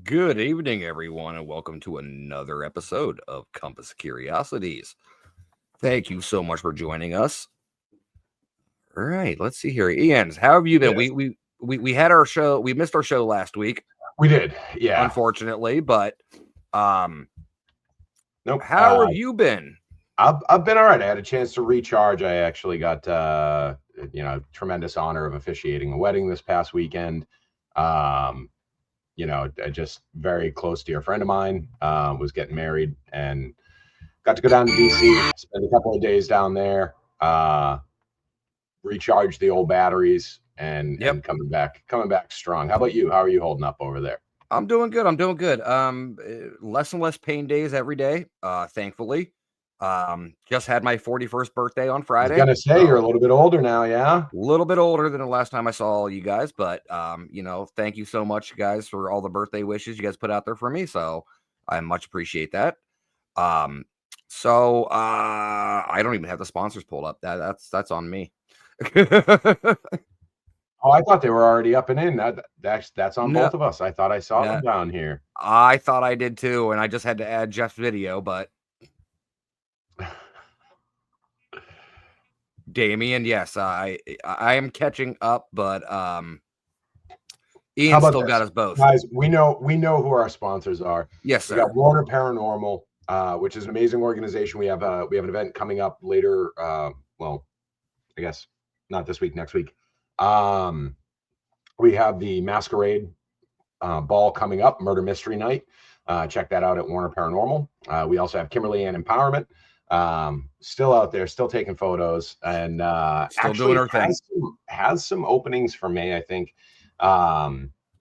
Good evening, everyone, and welcome to another episode of Compass Curiosities. Thank you so much for joining us. All right, let's see here. Ian, how have you been? Yes. We had our show. We missed our show last week, We did, yeah. unfortunately, but Nope. how have you been? I've been all right. I had a chance to recharge. I actually got tremendous honor of officiating a wedding this past weekend. Just very close dear friend of mine was getting married and got to go down to DC, spend a couple of days down there, recharge the old batteries, and coming back strong. How about you? How are you holding up over there? I'm doing good. Less and less pain days every day. Thankfully. Just had my 41st birthday on Friday. I was gonna say you're a little bit older now, yeah? A little bit older than the last time I saw you guys, but thank you so much, guys, for all the birthday wishes you guys put out there for me. So I much appreciate that. I don't even have the sponsors pulled up. That's on me. Oh, I thought they were already up and in. That's on both of us. I thought I saw them down here. I thought I did too, and I just had to add Jeff's video, but Damien, yes, I am catching up, but Ian still got us both. Guys, we know who our sponsors are. Yes, sir. We got Warner Paranormal, which is an amazing organization. We have an event coming up later. I guess not this week, next week. We have the Masquerade ball coming up, Murder Mystery Night. Check that out at Warner Paranormal. We also have Kimberly Ann Empowerment. Still out there, still taking photos, and still doing her thing. Has some openings for May, I think.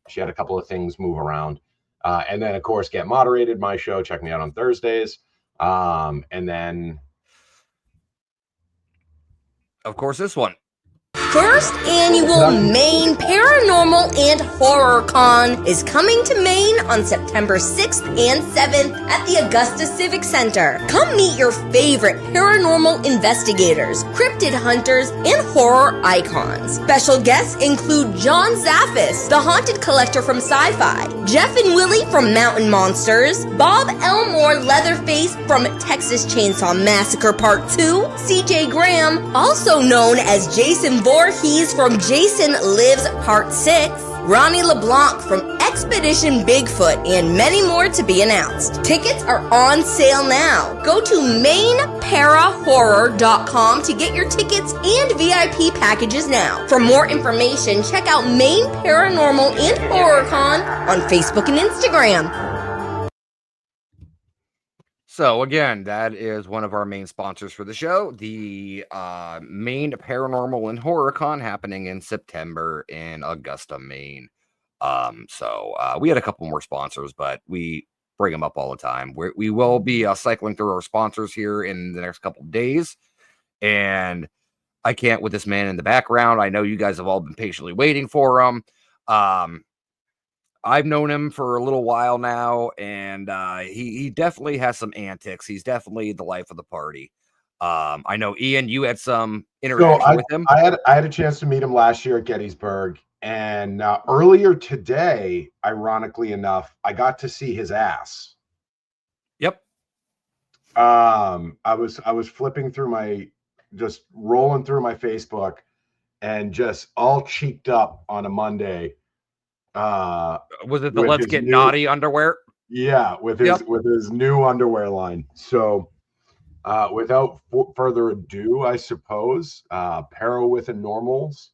She had a couple of things move around. And then, of course, Get Moderated, my show. Check me out on Thursdays. And then, of course, this one. First annual Maine Paranormal and Horror Con is coming to Maine on September 6th and 7th at the Augusta Civic Center. Come meet your favorite paranormal investigators, cryptid hunters, and horror icons. Special guests include John Zaffis, the haunted collector from Sci-Fi, Jeff and Willie from Mountain Monsters, Bob Elmore Leatherface from Texas Chainsaw Massacre Part 2, CJ Graham, also known as Jason Voorhees from Jason Lives Part 6, Ronnie LeBlanc from Expedition Bigfoot, and many more to be announced. Tickets are on sale now. Go to mainparahorror.com to get your tickets and VIP packages now. For more information, check out Maine Paranormal and Horror Con on Facebook and Instagram. So again, that is one of our main sponsors for the show, the Maine Paranormal and Horror Con happening in September in Augusta, Maine. We had a couple more sponsors, but we bring them up all the time. We will be cycling through our sponsors here in the next couple of days, and I can't with this man in the background. I know you guys have all been patiently waiting for him. I've known him for a little while now, and he definitely has some antics. He's definitely the life of the party. I know, Ian, you had some interaction with him. I had a chance to meet him last year at Gettysburg, and earlier today, ironically enough, I got to see his ass. Yep. I was flipping through rolling through my Facebook, and just all cheeked up on a Monday. Was it the Let's Get Naughty underwear? Yeah, with his new underwear line. So without further ado, I suppose, Para with a Normals,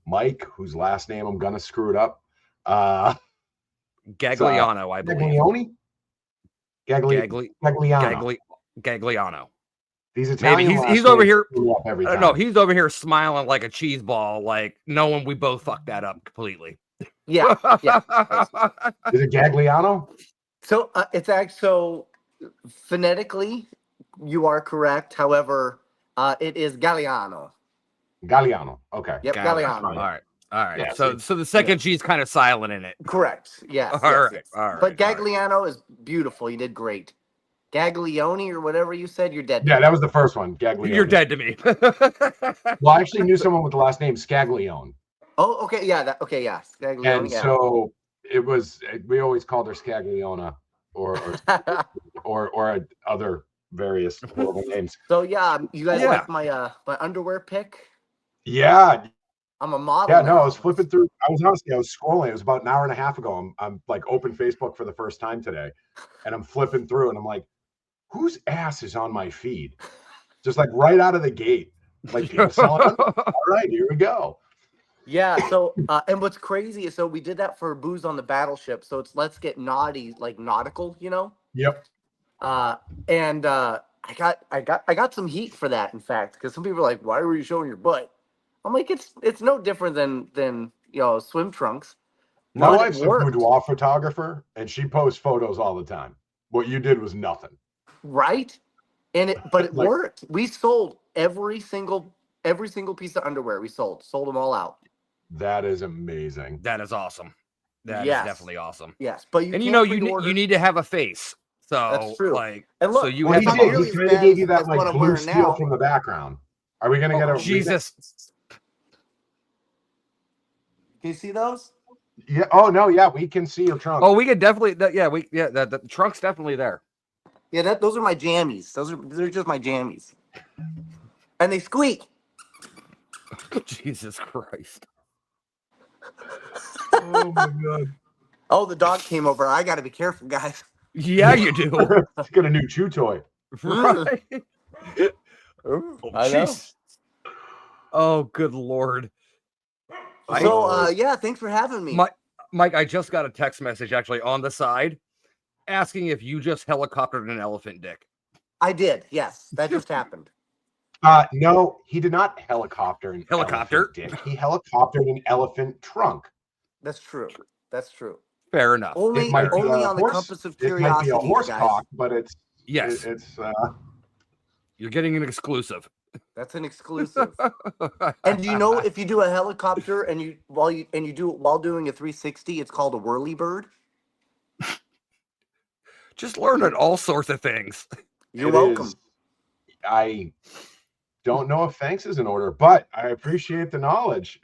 Mike, whose last name I'm gonna screw it up. Gagliano, I believe. Gagliano. These Italian. Maybe he's over here. No, he's over here smiling like a cheese ball, like knowing we both fucked that up completely. Yeah. Is it Gagliano? So it's actually, so phonetically, you are correct. However, it is Gagliano. Gagliano. Okay. Yep, Gagliano. All right. Yeah, so the second G's kind of silent in it. Correct. Yes. All right. But Gagliano is beautiful. You did great. Gaglione or whatever you said, you're dead. Yeah, that was the first one. Gaglione. You're dead to me. Well, I actually knew someone with the last name Scaglione. Oh, okay. Yeah. Okay. Yeah. And so It was. We always called her Scagliona, or other various horrible names. So yeah, you guys Yeah. like my my underwear pick? Yeah, I'm a model. yeah. No, now. I was flipping through. I was scrolling. It was about an hour and a half ago. I'm like open Facebook for the first time today, and I'm flipping through, and I'm like, whose ass is on my feed? Just like right out of the gate, like people selling them. All right, here we go. Yeah. So and what's crazy is so we did that for Booze on the Battleship. So it's Let's Get Naughty, like nautical, you know. Yep. And I got some heat for that, in fact, because some people are like, "Why were you showing your butt?" I'm like, it's no different than swim trunks. My But it wife's a worked. boudoir photographer, and she posts photos all the time. What you did was nothing. Right? But it Like- worked. We sold every single piece of underwear. We sold them all out. That is amazing. That is awesome. That is Yes. definitely awesome. Yes, but you And can't you pre-order. need to have a face. So That's true. like, And look, so you Well, have he not to did. nearly He as kind bad of gave you as that what like I'm blue wearing steel now. from the background. Are we gonna get a Jesus. Can you see those? Yeah. Oh no. Yeah, we can see your trunk. Oh, we could definitely. The trunk's definitely there. Yeah, those are my jammies. They're just my jammies, and they squeak. Jesus Christ. Oh my god. Oh, the dog came over. I got to be careful, guys. Yeah, you do. He's got a new chew toy. Right. I know. Jeez. Oh, good Lord. So, yeah, thanks for having me. Mike, I just got a text message actually on the side asking if you just helicoptered an elephant dick. I did. Yes, that just happened. No, he did not helicopter an Helicopter. elephant dick. He helicoptered an elephant trunk. That's true. That's true. Fair enough. Only It might be on a the horse. compass of It might be curiosity, a horse guys. cock, but it's Yes. It's You're getting an exclusive. That's an exclusive. And do you know if you do a helicopter and you do it while doing a 360, it's called a whirly bird? Just learning all sorts of things. You're welcome. I don't know if thanks is in order, but I appreciate the knowledge.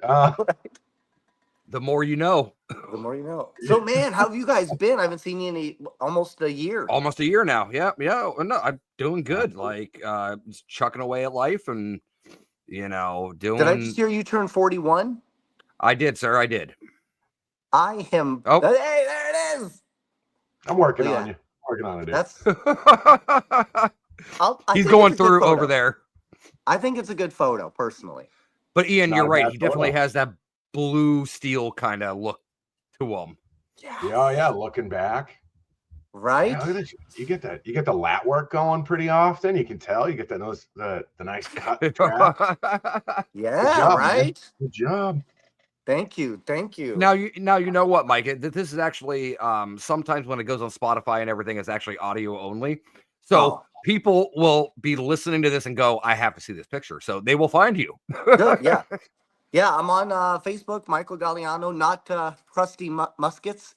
The more you know. The more you know. So, man, how have you guys been? I haven't seen you in almost a year. Almost a year now. Yeah. No, I'm doing good. Like just chucking away at life and doing. Did I just hear you turn 41? I did, sir. I did. I am. Oh. Hey, there it is. I'm working on you. Working on it. Dude. That's. He's going through over there. I think it's a good photo, personally. But Ian, you're right. bad He definitely photo. has that blue steel kind of look to him. Yeah. Oh yeah, looking back. Right? Yeah, look at this. You get the lat work going pretty often. You can tell. You get the nice cut. Yeah, job, right? man. Good job. Thank you. Now you know what, Mike? This is actually sometimes when it goes on Spotify and everything, it's actually audio only. So people will be listening to this and go, "I have to see this picture." So they will find you. Good, yeah. Yeah, I'm on Facebook, Michael Gagliano, not Crusty Muskets.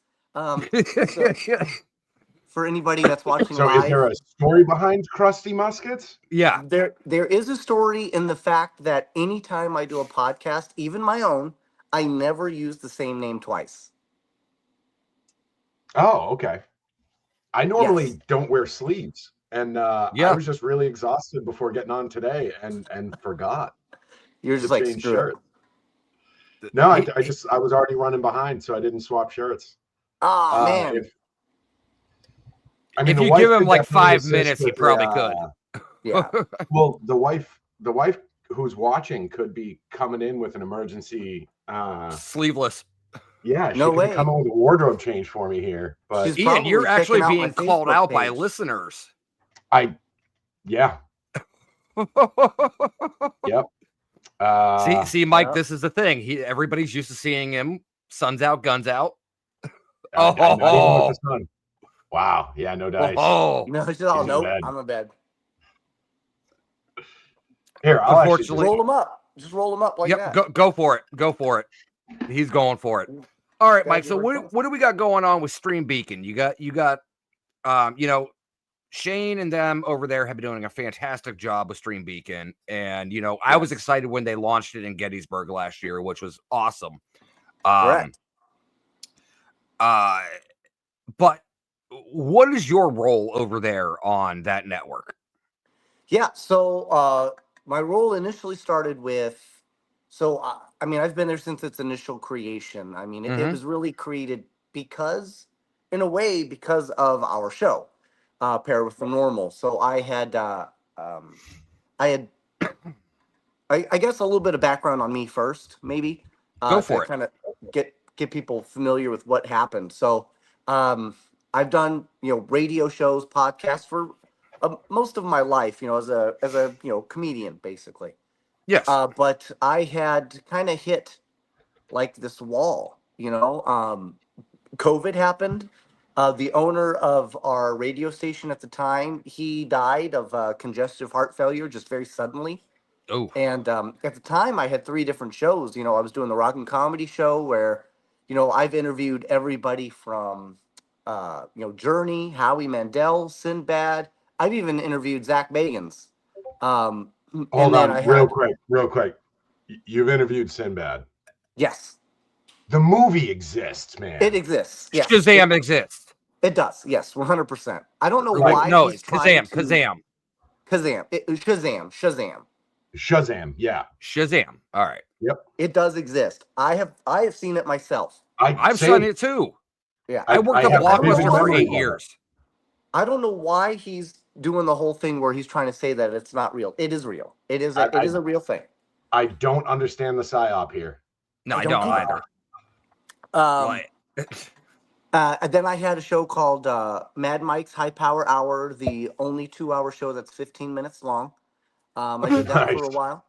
For anybody that's watching So live. is there a story behind Crusty Muskets? Yeah. There is a story in the fact that anytime I do a podcast, even my own, I never use the same name twice. Oh, okay. I normally don't wear sleeves, and I was just really exhausted before getting on today, and forgot. You're just like, change screw shirts. it. No, I was already running behind, so I didn't swap shirts. Oh man! If you give him like 5 minutes, he probably could. Yeah. Well, the wife who's watching could be coming in with an emergency sleeveless. Yeah, she no could way. be coming with a wardrobe change for me here. But Ian, you're actually being called out by listeners. Yeah. Yep. See, Mike, this is the thing. Everybody's used to seeing him. Sun's out, guns out. Not even with the sun. Wow. Yeah, no dice. No, she's all nope. I'm in bed. Here, I'll unfortunately roll them up. Just roll them up like that. Go for it. Go for it. He's going for it. All right, Mike. So what do we got going on with Stream Beacon? You got Shane and them over there have been doing a fantastic job with Stream Beacon. And I was excited when they launched it in Gettysburg last year, which was awesome. Correct. But what is your role over there on that network? Yeah. So my role initially started with, I mean, I've been there since its initial creation. I mean, it Mm-hmm. was really created because, in a way, because of our show, Pair with the Normal. So um, I had, I guess a little bit of background on me first, maybe, Go to for it. kind of get people familiar with what happened. So um, I've done radio shows, podcasts for most of my life, as a comedian basically. Yes. But I had kind of hit like this wall. COVID happened. The owner of our radio station at the time, he died of congestive heart failure just very suddenly. Oh. And at the time, I had three different shows. I was doing the rock and comedy show where, I've interviewed everybody from, Journey, Howie Mandel, Sinbad. I've even interviewed Zach Bagans. And Hold then on, I real had, quick. You've interviewed Sinbad. yes, The movie exists, it man. exists. Yes, Shazam exists. it does. Yes, 100%. I don't know Or wait, why no, he's it's trying Kazam. to Kazam. Shazam. Shazam, yeah. Shazam. All right. Yep. It does exist. I have seen it myself. I've seen it too. Yeah. I worked I a have I don't know Blockbuster vivid for why. eight memories of it. years. I don't know why he's doing the whole thing where he's trying to say that it's not real. It is real. It is I, a real thing. I don't understand the psyop here. No, I I don't don't either. either. Um, Like, and then I had a show called Mad Mike's High Power Hour, the only 2 hour show that's 15 minutes long. I did that for Nice. a while.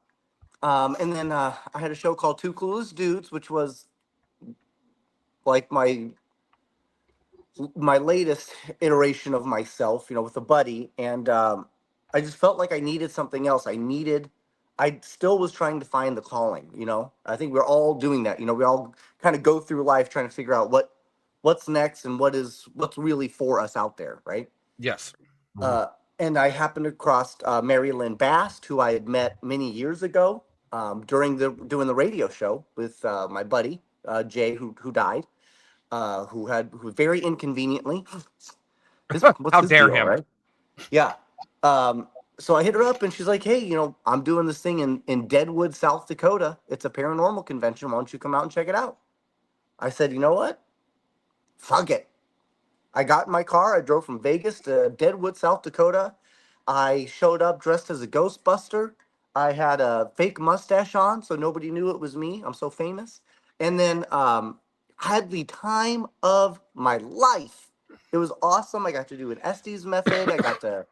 And then I had a show called Two Clueless Dudes, which was like my latest iteration of myself, with a buddy. And I just felt like I needed something else. I still was trying to find the calling. I think we're all doing that. We all kind of go through life trying to figure out what's next and what's really for us out there, right? yes. Uh, and I happened across Mary Lynn Bast, who I had met many years ago during doing the radio show with my buddy Jay, who died, who very inconveniently, what's How his dare deal, him? right? Yeah. So I hit her up and she's like, "Hey, I'm doing this thing in Deadwood, South Dakota. It's a paranormal convention. Why don't you come out and check it out?" I said, "You know what? Fuck it." I got in my car. I drove from Vegas to Deadwood, South Dakota. I showed up dressed as a Ghostbuster. I had a fake mustache on, so nobody knew it was me. I'm so famous. And then had the time of my life. It was awesome. I got to do an Estes method. I got to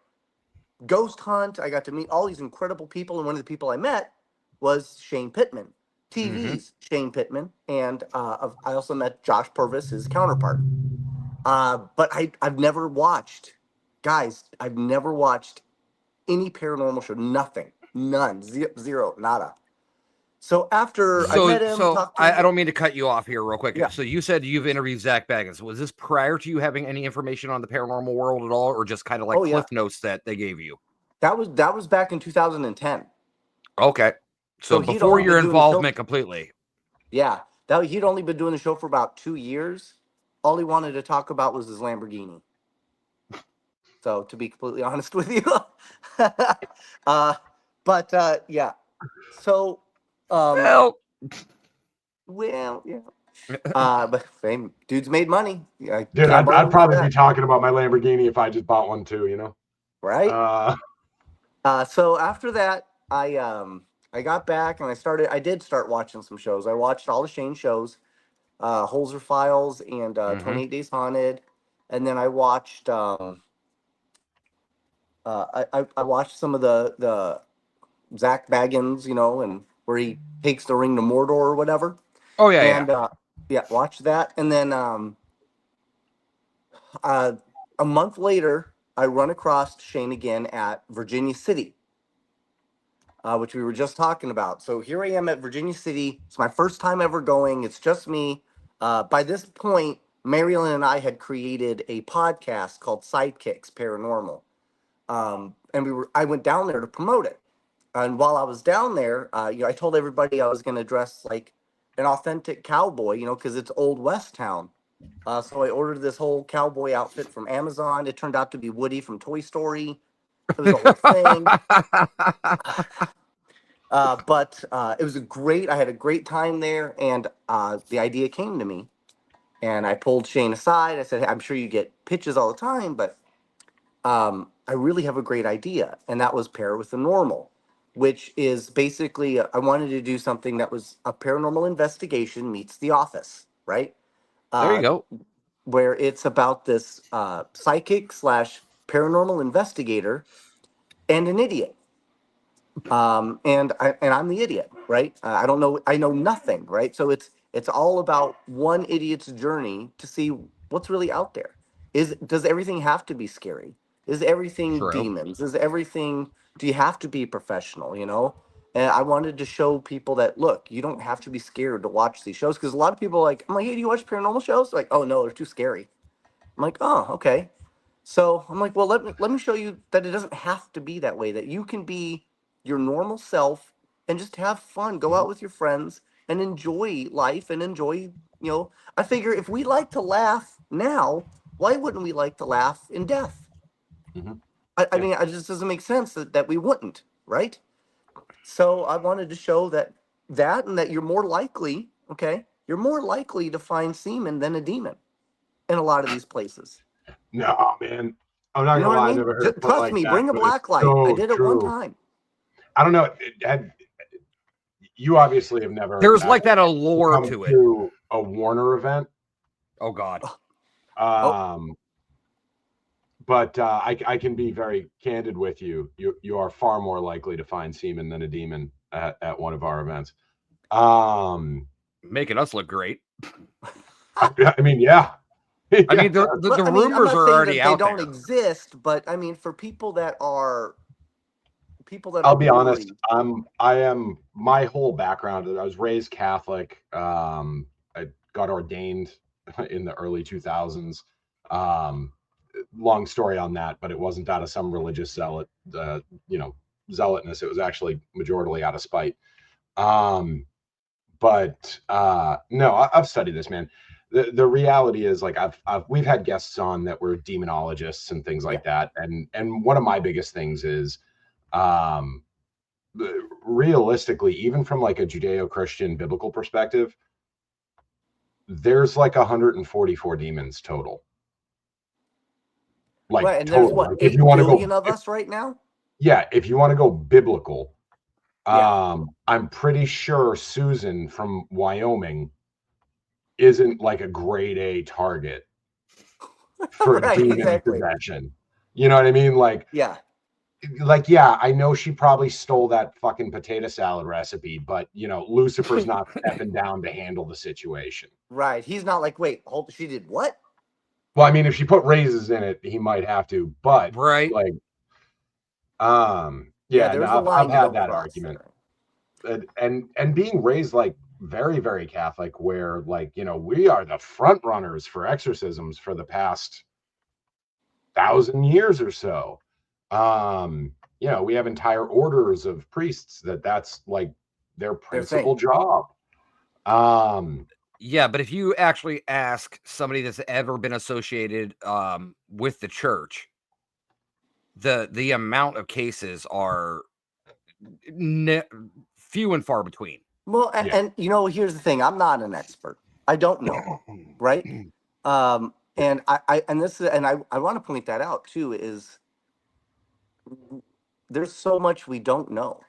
ghost hunt. I got to meet all these incredible people. And one of the people I met was Shane Pittman, Mm-hmm. TV's Shane Pittman. And I also met Josh Purvis, his counterpart. But I've never watched, guys, I've never watched any paranormal show. Nothing. None. Zero. Nada. So after I met him, So talked to I him. don't mean to cut you off here real quick. Yeah. So you said you've interviewed Zach Baggins. Was this prior to you having any information on the paranormal world at all, or just kind of like Oh, yeah. cliff notes that they gave you? That was back in 2010. Okay. So So he'd before only your been doing the show. involvement completely. Yeah. He'd only been doing the show for about 2 years. All he wanted to talk about was his Lamborghini. So to be completely honest with you. Yeah. So Well, well, yeah. But fame, dude's made money. I Dude, can't blame I'd him for probably be that, talking about my Lamborghini if I just bought one too. right? So after that, I got back and I did start watching some shows. I watched all the Shane shows, Holzer Files and mm-hmm. 28 Days Haunted, and then I watched I watched some of the Zach Baggins, and where he takes the ring to Mordor or whatever. Oh yeah, And yeah. yeah, watch that. And then a month later, I run across Shane again at Virginia City, which we were just talking about. So here I am at Virginia City. It's my first time ever going. It's just me. By this point, Marilyn and I had created a podcast called Sidekicks Paranormal, and I went down there to promote it. And while I was down there, I told everybody I was going to dress like an authentic cowboy, because it's Old West town. So I ordered this whole cowboy outfit from Amazon. It turned out to be Woody from Toy Story. It was a whole thing. But it was I had a great time there, and the idea came to me, and I pulled Shane aside. I said, hey, I'm sure you get pitches all the time, but I really have a great idea, and that was Pair with the Normal, which is basically I wanted to do something that was a paranormal investigation meets The Office, right? There you Uh, go. where it's about this psychic slash paranormal investigator and an idiot. And I'm the idiot, right? I don't know. I know nothing, right? So it's all about one idiot's journey to see what's really out there. Does everything have to be scary? Is everything True. demons? Is everything? Do you have to be professional? You know. And I wanted to show people that look, you don't have to be scared to watch these shows because a lot of people are like, I'm like, hey, do you watch paranormal shows? They're like, oh no, they're too scary. I'm like, oh, okay. So I'm like, well, let me show you that it doesn't have to be that way. That you can be your normal self and just have fun. Go out with your friends and enjoy life and enjoy. I figure if we like to laugh now, why wouldn't we like to laugh in death? Mm-hmm. I Yeah. mean, it just doesn't make sense that we wouldn't, right? So I wanted to show that and that you're more likely, okay, you're more likely to find semen than a demon in a lot of these places. No, man. I'm not You know gonna what I lie, I mean? never heard it put Trust like me, that, bring a but it's black light. I so did it one true. time. I don't know. You obviously have never There's like that actually allure come to it. to a Warner event. Oh God. Um, but I can be very candid with you. You are far more likely to find semen than a demon at one of our events. Making us look great. I mean, yeah. I mean, the, That's- the, Well, the I mean, I'm rumors not are saying already that they out don't there. exist, but I mean, for people that I'll are be honest. worried. I am my whole background. I was raised Catholic. I got ordained in the early 2000s. Um, Long story on that, but it wasn't out of some religious zealotness. It was actually majorly out of spite. But no, I've studied this, man. The reality is, like, we've had guests on that were demonologists and things Yeah. like that, and one of my biggest things is, um, realistically, even from like a Judeo-Christian biblical perspective, there's like 144 demons total. Like Right, and there's total. what, Like if you 8 want to billion go, of us right now? yeah, if you want to go biblical, Yeah. I'm pretty sure Susan from Wyoming isn't like a grade A target for Right, demon exactly. possession. You know what I mean? Yeah. Yeah, I know she probably stole that fucking potato salad recipe, but Lucifer's not stepping down to handle the situation. Right. He's not like, wait, hold, she did what? Well, I mean, if she put raisins in it, he might have to, but Right. like, Yeah, yeah, no, there's a I've line you had don't that cross argument, there. and being raised like very, very Catholic, where like we are the front runners for exorcisms for the past 1,000 years or so. We have entire orders of priests that's like their principal job. Yeah, but if you actually ask somebody that's ever been associated with the church, the amount of cases are few and far between. Well, Yeah. and here's the thing. I'm not an expert. I don't know, right? And I want to point that out too, is there's so much we don't know,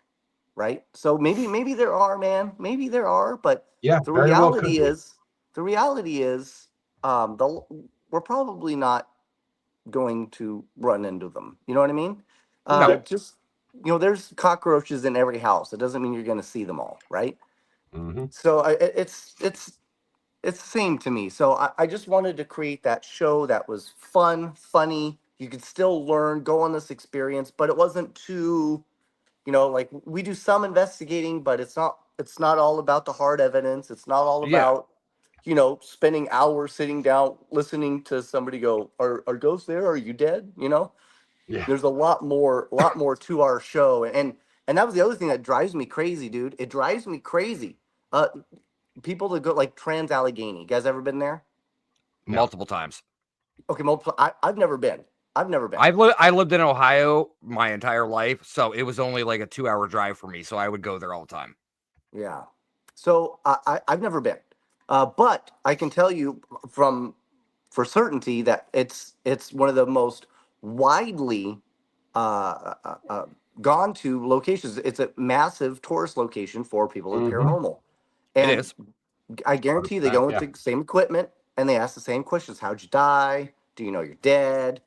right? So maybe there are, man. Maybe there are, but Yeah, the very well could reality be. is, the reality is, we're probably not going to run into them. You know what I mean? No. Just there's cockroaches in every house. It doesn't mean you're going to see them all, right? Mm-hmm. So it's the same to me. So I just wanted to create that show that was fun, funny. You could still learn, go on this experience, but it wasn't too, like we do some investigating, but it's not all about the hard evidence. It's not all Yeah. about, spending hours sitting down listening to somebody go, are ghosts there? Are you dead? Yeah. There's a lot more to our show. And that was the other thing that drives me crazy, dude. It drives me crazy. People that go like Trans Allegheny. You guys ever been there? multiple times. Okay, multiple. I've never been. I lived in Ohio my entire life, so it was only like a 2-hour drive for me. So I would go there all the time. Yeah. So I've never been, but I can tell you for certainty that it's one of the most widely uh, uh, uh, gone to locations. It's a massive tourist location for people in paranormal, It and is. I guarantee they 100%, go into the same equipment and they ask the same questions: How'd you die? Do you know you're dead?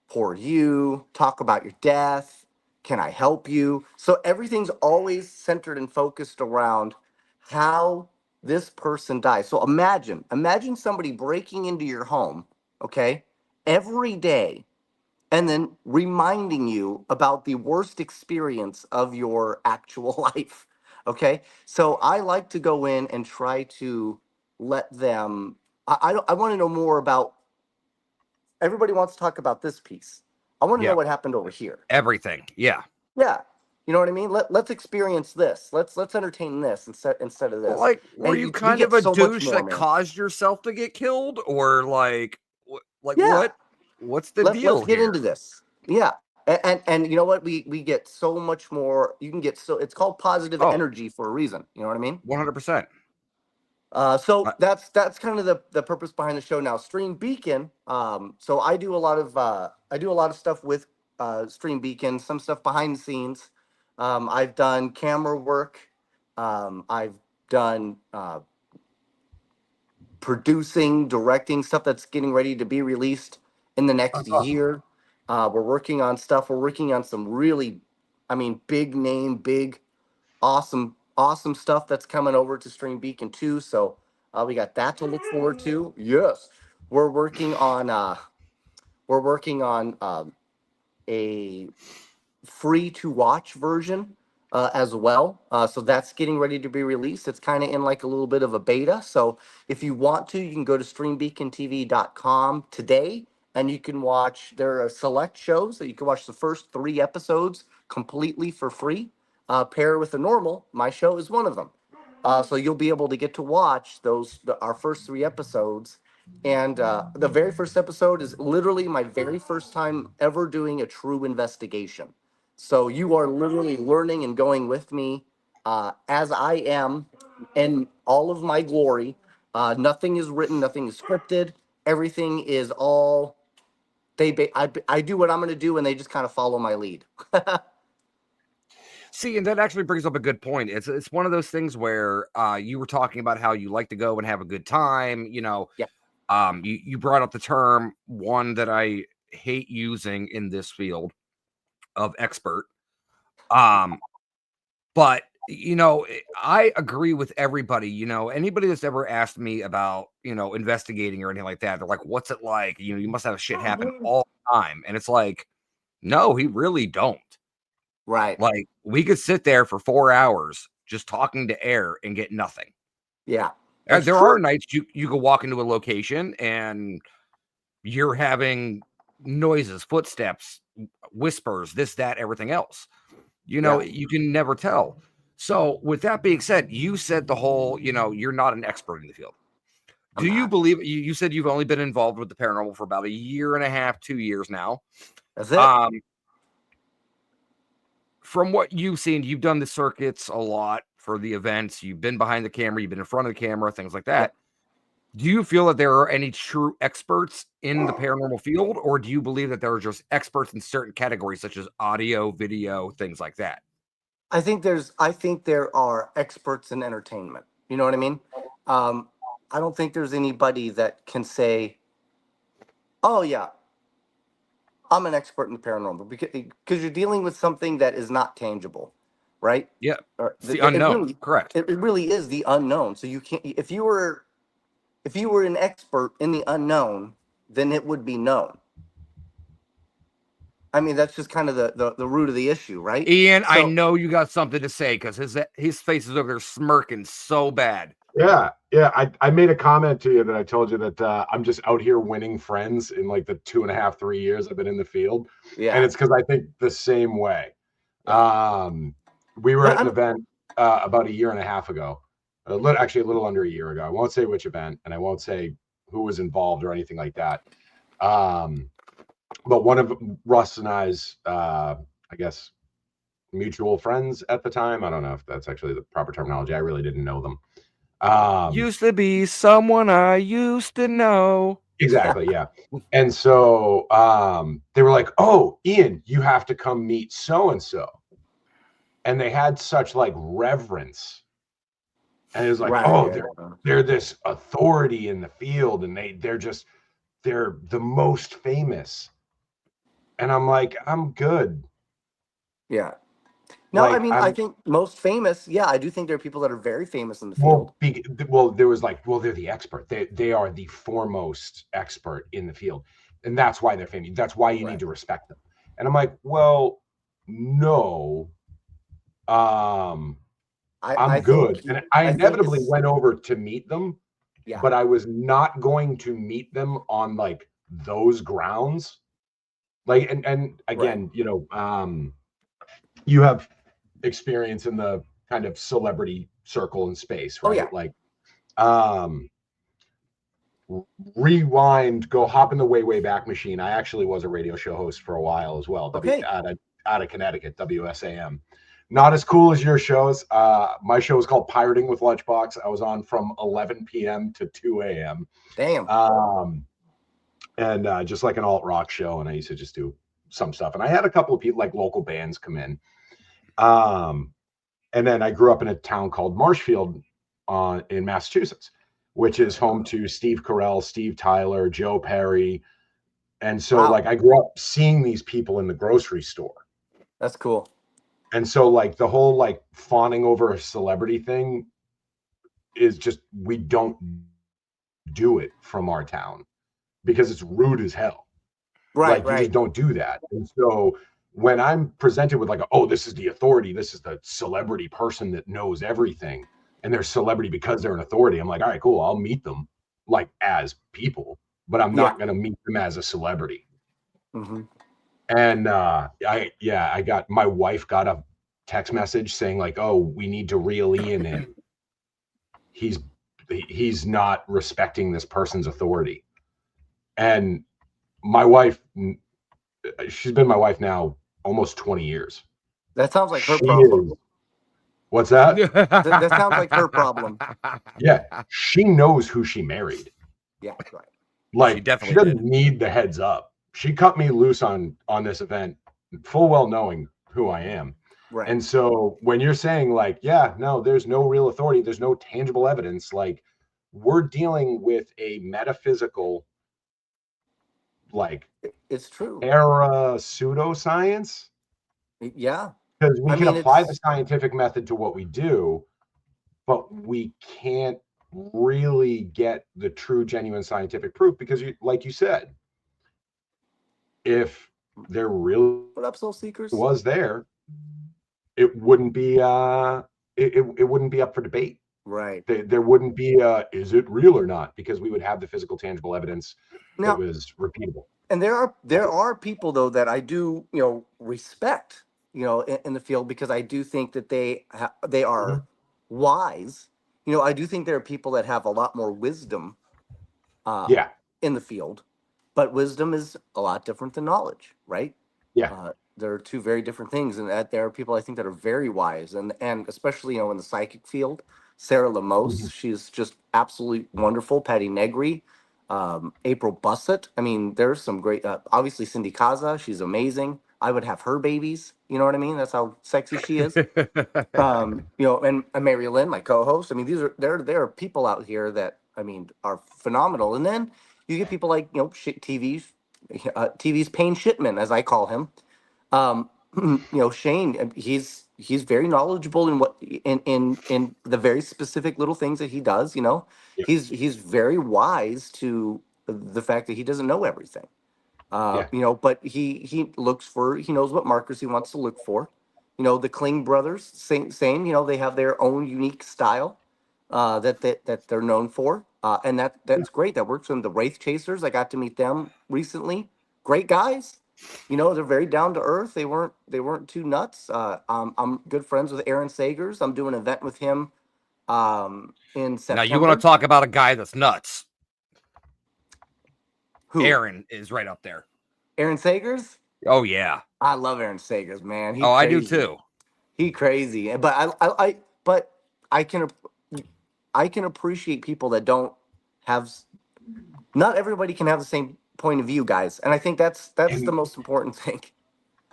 Poor you. Talk about your death. Can I help you? So everything's always centered and focused around how this person dies. So imagine somebody breaking into your home, okay, every day, and then reminding you about the worst experience of your actual life. Okay. So I like to go in and try to let them, I want to know more about, everybody wants to talk about this piece. I want to know Yeah. what happened over here. Everything. Yeah. Yeah. You know what I mean? Let's experience this. Let's entertain this instead of this. Like, were And you we kind get of a so much douche more, that man. caused yourself to get killed, or like, Yeah. what's the Let's deal get here? into this. Yeah. And you know what? We get so much more. You can get so, it's called positive Oh, energy for a reason. You know what I mean? 100%. So that's kind of the purpose behind the show now. Stream Beacon. So I do a lot of stuff with Stream Beacon. Some stuff behind the scenes. I've done camera work. I've done producing, directing stuff that's getting ready to be released in the next That's awesome. year. We're working on stuff. We're working on some really, big name, big, awesome stuff that's coming over to Stream Beacon too. So we got that to look forward to. Yes, we're working on a free to watch version as well. So that's getting ready to be released. It's kind of in like a little bit of a beta. So if you want to, you can go to streambeacontv.com today and you can watch. There are select shows that you can watch the first 3 episodes completely for free. Pair with a normal. My show is one of them. So you'll be able to get to watch our first 3 episodes. And the very first episode is literally my very first time ever doing a true investigation. So you are literally learning and going with me as I am in all of my glory. Nothing is written, nothing is scripted. Everything is all I do what I'm going to do, and they just kind of follow my lead. See, and that actually brings up a good point. It's one of those things where you were talking about how you like to go and have a good time. Yeah. You brought up the term, one that I hate using in this field, of expert. But I agree with everybody. Anybody that's ever asked me about investigating or anything like that, they're like, "What's it like?" You must have shit happen all the time, and it's like, no, he really don't. Right. Like, we could sit there for 4 hours just talking to air and get nothing. Yeah. That's There true. are nights you go walk into a location and you're having noises, footsteps, whispers, this, that, everything else. Yeah. You can never tell. So, with that being said, you said the whole, you're not an expert in the field. I'm Do you not. believe you said you've only been involved with the paranormal for about a year and a half, 2 years now? That's it. Um, from what you've seen, you've done the circuits a lot for the events. You've been behind the camera, you've been in front of the camera, things like Yeah. that. Do you feel that there are any true experts in the paranormal field, or do you believe that there are just experts in certain categories such as audio, video, things like that? I think there are experts in entertainment. You know what I mean? Um, I don't think there's anybody that can say, "Oh yeah, I'm an expert in the paranormal," because you're dealing with something that is not tangible, right? Yeah, Or it's the unknown. Correct. It really is the unknown. So you can't. If you were an expert in the unknown, then it would be known. That's just kind of the root of the issue, right? Ian, I So know you got something to say because his face is over there smirking so bad. Yeah. I made a comment to you that I told you that I'm just out here winning friends in like the 2.5, 3 years I've been in the field. yeah, And it's because I think the same way. yeah. We were But at an event about a year and a half ago, actually a little under a year ago. I won't say which event, and I won't say who was involved or anything like that. But one of Russ and I's, I guess, mutual friends at the time. I don't know if that's actually the proper terminology. I really didn't know them. Used to be someone I used to know. Exactly, yeah. And so they were like, "Oh, Ian, you have to come meet so and so," and they had such like reverence, and it was like, Right. "Oh, they're this authority in the field, and they're the most famous," and I'm like, "I'm good." Yeah. No, Like, I mean, I think most famous. Yeah, I do think there are people that are very famous in the field. Well, there was like, well, they're the expert. They are the foremost expert in the field, and that's why they're famous. That's why you need to respect them. And I'm like, well, no, I'm good. And I inevitably went over to meet them, but I was not going to meet them on like those grounds. Like, and again, you know, you have experience in the kind of celebrity circle and space, right? Oh, yeah. Like, rewind, go hop in the way back machine. I actually was a radio show host for a while as well. Okay. Out of Connecticut, WSAM. Not as cool as your shows. My show was called Pirating with Lunchbox. I was on from 11 p.m. to 2 a.m. Damn. And just like an alt rock show. And I used to just do some stuff. And I had a couple of people, like local bands, come in. And then I grew up in a town called Marshfield in Massachusetts, which is home to Steve Carell, Steve Tyler, Joe Perry. And so like I grew up seeing these people in the grocery store. That's cool. And so like the whole like fawning over a celebrity thing is just, we don't do it from our town because it's rude as hell. Right, like you just don't do that. And so when I'm presented with like, oh, this is the authority, this is the celebrity person that knows everything, and they're celebrity because they're an authority, I'm like, all right, cool, I'll meet them like as people, but I'm not going to meet them as a celebrity. Mm-hmm. And my wife got a text message saying like, oh, we need to reel Ian in. He's not respecting this person's authority. And my wife, she's been my wife now almost 20 years. That sounds like her problem. What's that? That sounds like her problem. Yeah, she knows who she married. Yeah, right. Like she doesn't need the heads up. She cut me loose on this event, full well knowing who I am. Right. And so when you're saying like, yeah, no, there's no real authority, there's no tangible evidence, like we're dealing with a metaphysical, like it's true, era pseudoscience. Yeah, because we can apply the scientific method to what we do, but we can't really get the true, genuine scientific proof because, like you said, if there really was there, it wouldn't be it wouldn't be up for debate. Right. There wouldn't be is it real or not, because we would have the physical, tangible evidence that was repeatable. And there are people though that I do respect in the field, because I do think that they are wise. I do think there are people that have a lot more wisdom in the field, but wisdom is a lot different than knowledge, right? Yeah. There are two very different things, and that there are people I think that are very wise, and especially in the psychic field. Sarah Lemos, she's just absolutely wonderful. Patty Negri, April Bussett. I mean, there's some great. Obviously, Cindy Kaza, she's amazing. I would have her babies. You know what I mean? That's how sexy she is. And Mary Lynn, my co-host. I mean, there are people out here that are phenomenal. And then you get people like TV's Payne Shipman, as I call him. Shane, he's very knowledgeable in what in the very specific little things that he does. He's very wise to the fact that he doesn't know everything. But he knows what markers he wants to look for. The Kling brothers, same. They have their own unique style that they're known for, and that's great. That works for them. The Wraith Chasers, I got to meet them recently. Great guys. They're very down to earth. They weren't too nuts. I'm good friends with Aaron Sagers. I'm doing an event with him in September. Now you want to talk about a guy that's nuts. Who? Aaron is right up there. Aaron Sagers? Oh yeah. I love Aaron Sagers, man. He Oh, crazy. I do too. He crazy. But I can appreciate people that don't have. Not everybody can have the same point of view, guys, and I think that's And the most important thing.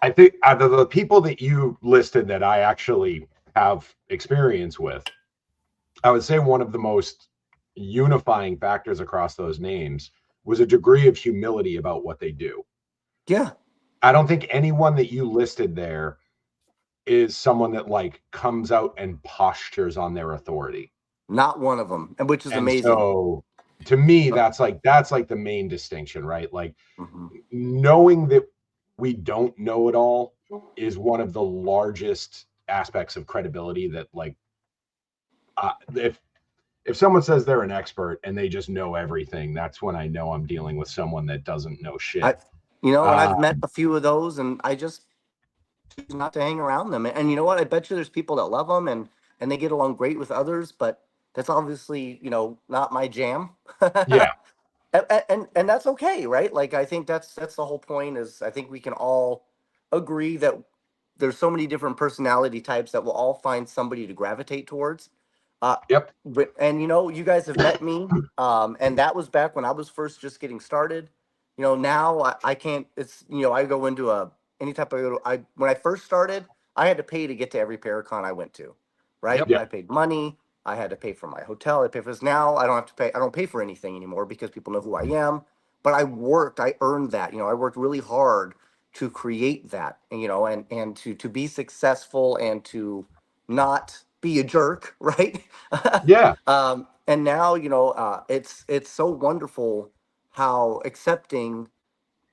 I think out of the people that you listed that I actually have experience with, I would say one of the most unifying factors across those names was a degree of humility about what they do. Yeah. I don't think anyone that you listed there is someone that like comes out and postures on their authority. Not one of them, and which is amazing. So to me, that's like the main distinction, right? Like Mm-hmm. knowing that we don't know it all is one of the largest aspects of credibility that like if someone says they're an expert and they just know everything, that's when I know I'm dealing with someone that doesn't know shit. And I've met a few of those, and I just choose not to hang around them. And you know what? I bet you there's people that love them and they get along great with others, but that's obviously not my jam. Yeah. And that's okay, right? Like I think that's the whole point. Is I think we can all agree that there's so many different personality types that we'll all find somebody to gravitate towards. Yep. And you guys have met me, and that was back when I was first just getting started. Now I can't. It's I go into any type of when I first started, I had to pay to get to every Paracon I went to, right? Yep. Yep. I paid money. I had to pay for my hotel. I pay for this. Now I don't have to pay. I don't pay for anything anymore because people know who I am. But I earned that. I worked really hard to create that, and to be successful and to not be a jerk, right? Yeah. And now it's so wonderful how accepting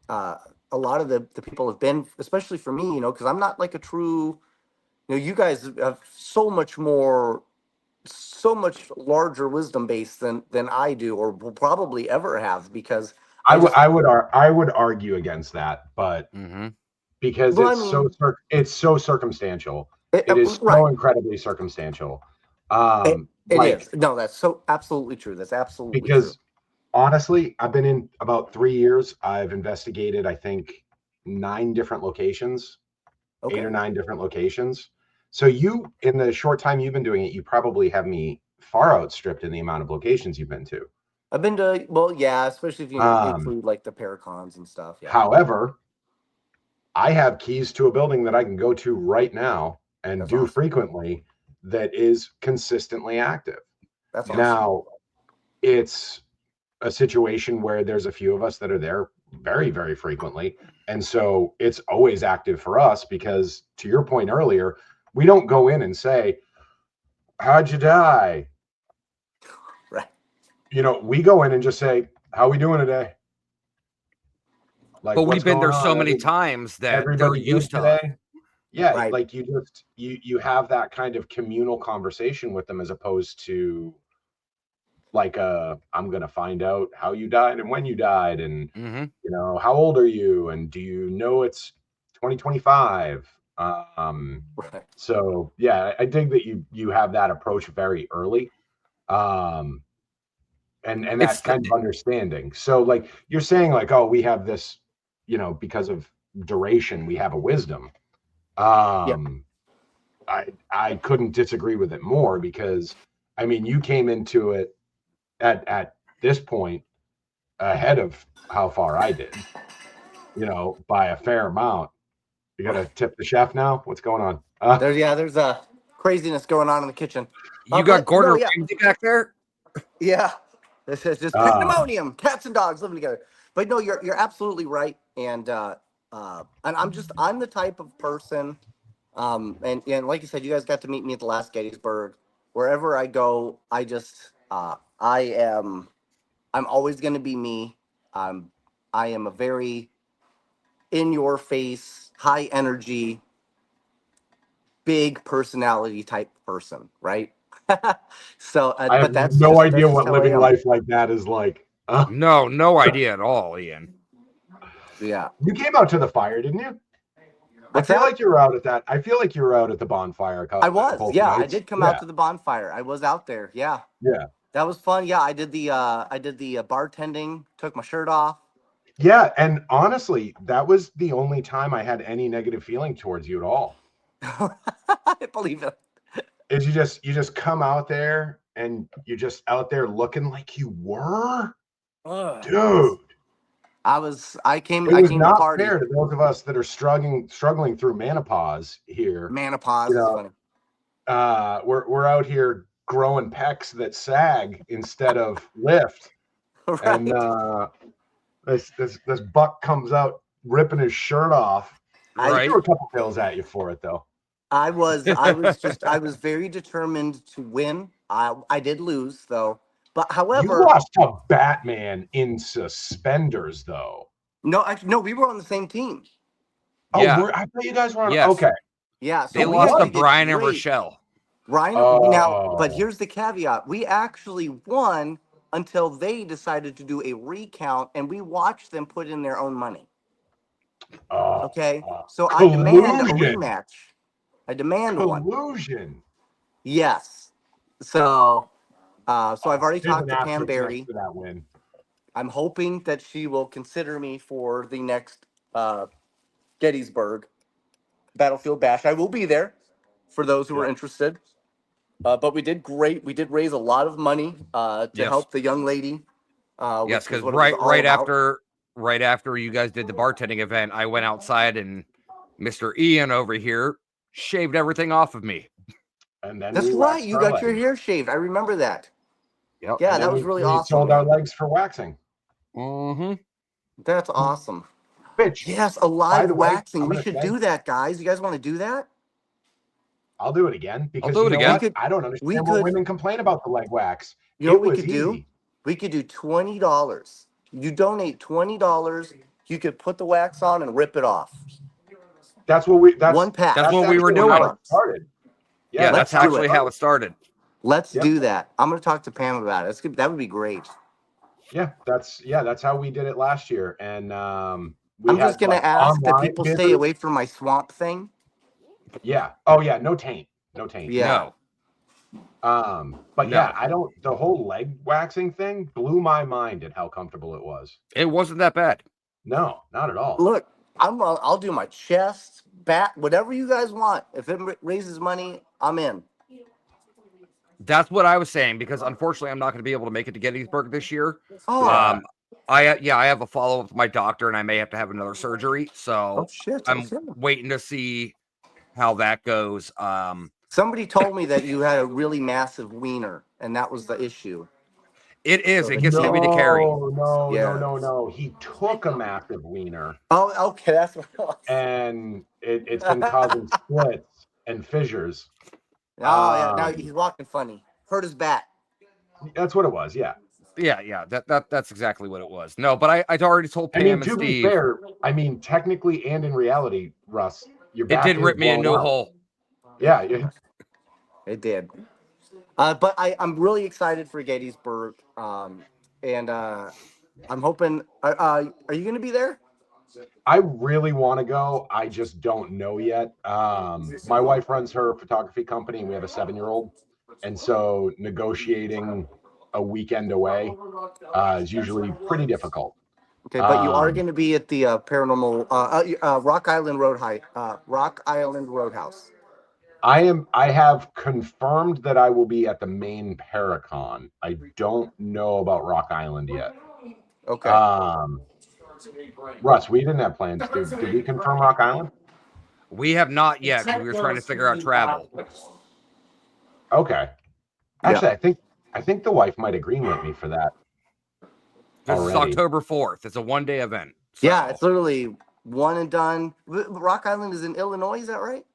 a lot of the people have been, especially for me, because I'm not like a true, you guys have so much larger wisdom base than I do, or will probably ever have, because I would argue against that, but because it's so circumstantial. It is so right. incredibly circumstantial. It Like, is. No, that's so absolutely true. That's absolutely because true. honestly, I've been in about 3 years. I've investigated, I think, 9 different locations, Okay. 8 or 9 different locations. So you, in the short time you've been doing it, you probably have me far outstripped in the amount of locations you've been to. I've been to, well, yeah, especially if you include like the Paracons and stuff. Yeah. However, I have keys to a building that I can go to right now and That's do awesome. frequently that is consistently active. That's awesome. Now, it's a situation where there's a few of us that are there very, very frequently. And so it's always active for us because, to your point earlier, we don't go in and say, "How'd you die?" Right. We go in and just say, "How we doing today?" Like, but what's we've been going there on? so many times that they're Everybody used good to today? Yeah, Right. like you have that kind of communal conversation with them, as opposed to like I'm gonna find out how you died and when you died, and how old are you, and do you know it's 2025? Right. So yeah, I think that you have that approach very early, and It's that kind of understanding. So like you're saying, like, oh, we have this, because of duration, we have a wisdom. Yeah. I couldn't disagree with it more, because I mean, you came into it at this point ahead of how far I did, by a fair amount. You got to tip the chef now. What's going on? There's a craziness going on in the kitchen. You got Gordon Ramsay back there? Yeah. This is just pandemonium. Cats and dogs living together. But no, you're absolutely right. And I'm the type of person, and like you said, you guys got to meet me at the last Gettysburg. Wherever I go, I'm always going to be me. I am a very in your face, high energy, big personality type person, right? So, I have but that's no just idea what how I living am. life like that is like. No idea at all, Ian. Yeah. You came out to the fire, didn't you? What's I feel that? like you were out at that. I feel like you were out at the bonfire. I was. Yeah, nights. I did come out to the bonfire. I was out there. Yeah. Yeah. That was fun. Yeah, I did the bartending. Took my shirt off. Yeah, and honestly, that was the only time I had any negative feeling towards you at all. I believe it. Is you just come out there and you're just out there looking like you were, dude. I came It was to not party. fair to those of us that are struggling through menopause here. Menopause You is know, funny. we're out here growing pecs that sag instead of lift, Right. and this buck comes out ripping his shirt off. I Right. threw a couple pills at you for it though. I was very determined to win. I did lose though. But You however, lost to Batman in suspenders though. no, actually, no, we were on the same team. Oh, Yeah. I thought you guys were on. Yes. Okay. Yeah, so They we lost to actually did Brian and great. Rochelle. Ryan, now, but Oh. here's the caveat: we actually won until they decided to do a recount, and we watched them put in their own money. Okay, so I demand a Collusion. rematch. I demand one. Collusion. Yes. So, so I've already There's talked an to Pam asterisk next Berry. to that win. I'm hoping that she will consider me for the next Gettysburg Battlefield Bash. I will be there for those who are Yeah. interested. But we did great. We did raise a lot of money to Yes. help the young lady, Yes, which was because what it was all about. right after you guys did the bartending event, I went outside and Mr. Ian over here shaved everything off of me. And then That's we right. waxed You our got your legs. hair shaved. I remember that. Yep. Yeah, And that then was really we awesome. sold our Man. legs for waxing. Mm-hmm. That's awesome. Bitch. Yes, a By live the way, waxing. I'm We gonna should say, do that, guys. You guys want to do that? I'll do it again because do you it know again. what? I don't We understand what could. women complain about the leg wax. You know It what we was could do? easy. We could do $20. You donate $20. You could put the wax on and rip it off. That's what we. One pack. That's what we were actually how doing. it started. Yeah, Let's that's do actually it. how it started. Let's Yep. do that. I'm gonna talk to Pam about it. That's good. That would be great. Yeah, that's how we did it last year, and we I'm had just gonna like ask that online people stay bidders. away from my swamp thing. Yeah. Oh yeah. No taint. No taint. Yeah. But No. yeah, I don't. The whole leg waxing thing blew my mind at how comfortable it was. It wasn't that bad. No, not at all. Look, I'll do my chest, back, whatever you guys want. If it raises money, I'm in. That's what I was saying because unfortunately I'm not going to be able to make it to Gettysburg this year. Oh, Yeah. I have a follow up with my doctor and I may have to have another surgery. So shit. I'm Okay. waiting to see how that goes. Somebody told me that you had a really massive wiener, and that was the issue. It is. So It gets heavy to carry. No. He took a massive wiener, Oh, okay, that's what it was. and it's been causing splits and fissures. Oh yeah, now he's walking funny. Hurt his back. That's what it was. Yeah. Yeah. That's exactly what it was. No, but I'd already told Pam and To Steve. be fair, technically and in reality, Russ, your back It did is rip me a blown new out. hole. Yeah. It did. But I'm really excited for Gettysburg. And I'm hoping. Are you going to be there? I really want to go. I just don't know yet. My wife runs her photography company, and we have a 7-year-old, and so negotiating a weekend away is usually pretty difficult. Okay, but you are going to be at the paranormal Rock Island Roadhouse. I have confirmed that I will be at the main Paracon. I don't know about Rock Island yet. Okay. Russ, we didn't have plans. Did we confirm Rock Island? We have not yet because we were trying to figure out travel. Okay. Actually, I think the wife might agree with me for that. This is October 4th. It's a one-day event. So. Yeah, it's literally one and done. Rock Island is in Illinois, is that right?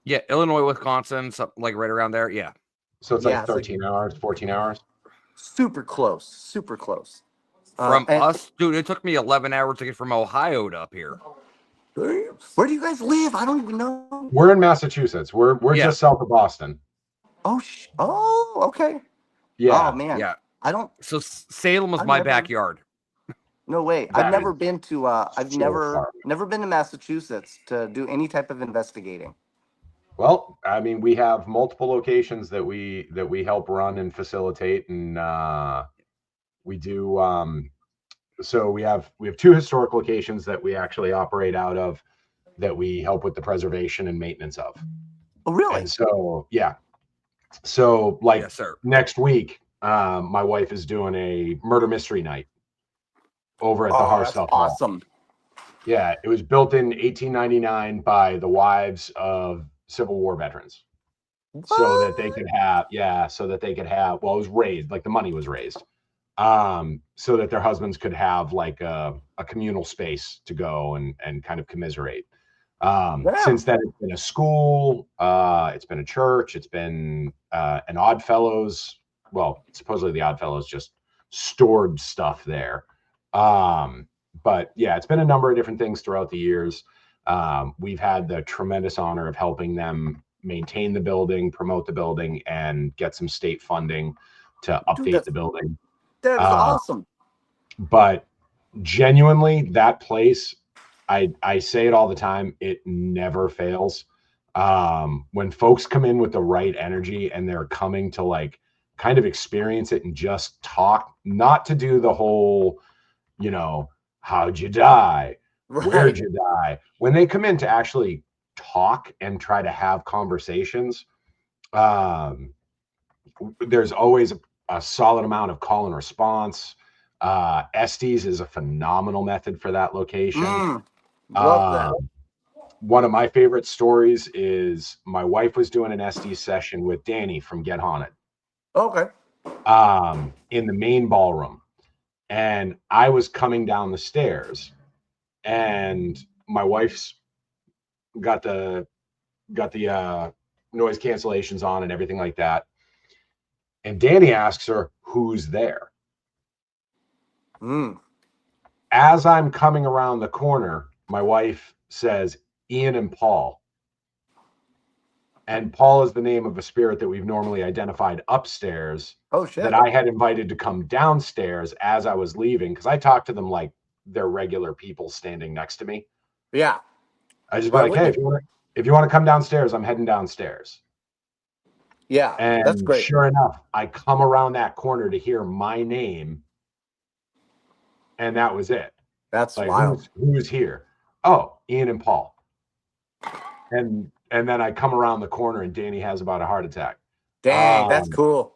Yeah, Illinois, Wisconsin, something like right around there. Yeah. So it's like 13 hours, 14 hours. Super close. Super close. From us, dude, it took me 11 hours to get from Ohio to up here. Where do you guys live? I don't even know. We're in Massachusetts. We're just south of Boston. Oh, okay. Yeah. Oh man. Yeah. I don't. So Salem was my backyard. No way. I've never been to. I've never been to Massachusetts to do any type of investigating. Well, I mean, we have multiple locations that we help run and facilitate, and we do so we have two historic locations that we actually operate out of that we help with the preservation and maintenance of. Oh, really? And so, yeah. So, like Yes, sir. next week, my wife is doing a murder mystery night over at the That's Harstuff Hall. awesome. Yeah, it was built in 1899 by the wives of Civil War veterans, so that they could have, well, it was raised, like the money was raised, so that their husbands could have like a communal space to go and kind of commiserate. Since then, it's been a school, it's been a church, it's been an Oddfellows. Well, supposedly the Oddfellows just stored stuff there. But yeah, it's been a number of different things throughout the years. We've had the tremendous honor of helping them maintain the building, promote the building, and get some state funding to update the building. That is awesome. But genuinely, that place, I say it all the time, it never fails. When folks come in with the right energy and they're coming to like kind of experience it and just talk, not to do the whole, how'd you die? Right. Where'd you die? When they come in to actually talk and try to have conversations, there's always a solid amount of call and response. Estes is a phenomenal method for that location. Love that. One of my favorite stories is my wife was doing an Estes session with Danny from Get Haunted. Okay. In the main ballroom. And I was coming down the stairs, and my wife's got the noise cancellations on and everything like that. And Danny asks her, "Who's there?" As I'm coming around the corner, my wife says, "Ian and Paul." And Paul is the name of a spirit that we've normally identified upstairs. Oh, shit. That I had invited to come downstairs as I was leaving, because I talked to them like they're regular people standing next to me. Yeah. I just be like, "Hey, if you want to come downstairs, I'm heading downstairs." Yeah, and that's great. Sure enough, I come around that corner to hear my name, and that was it. That's like, wild. Who's here? Oh, Ian and Paul. And then I come around the corner, and Danny has about a heart attack. Dang, that's cool.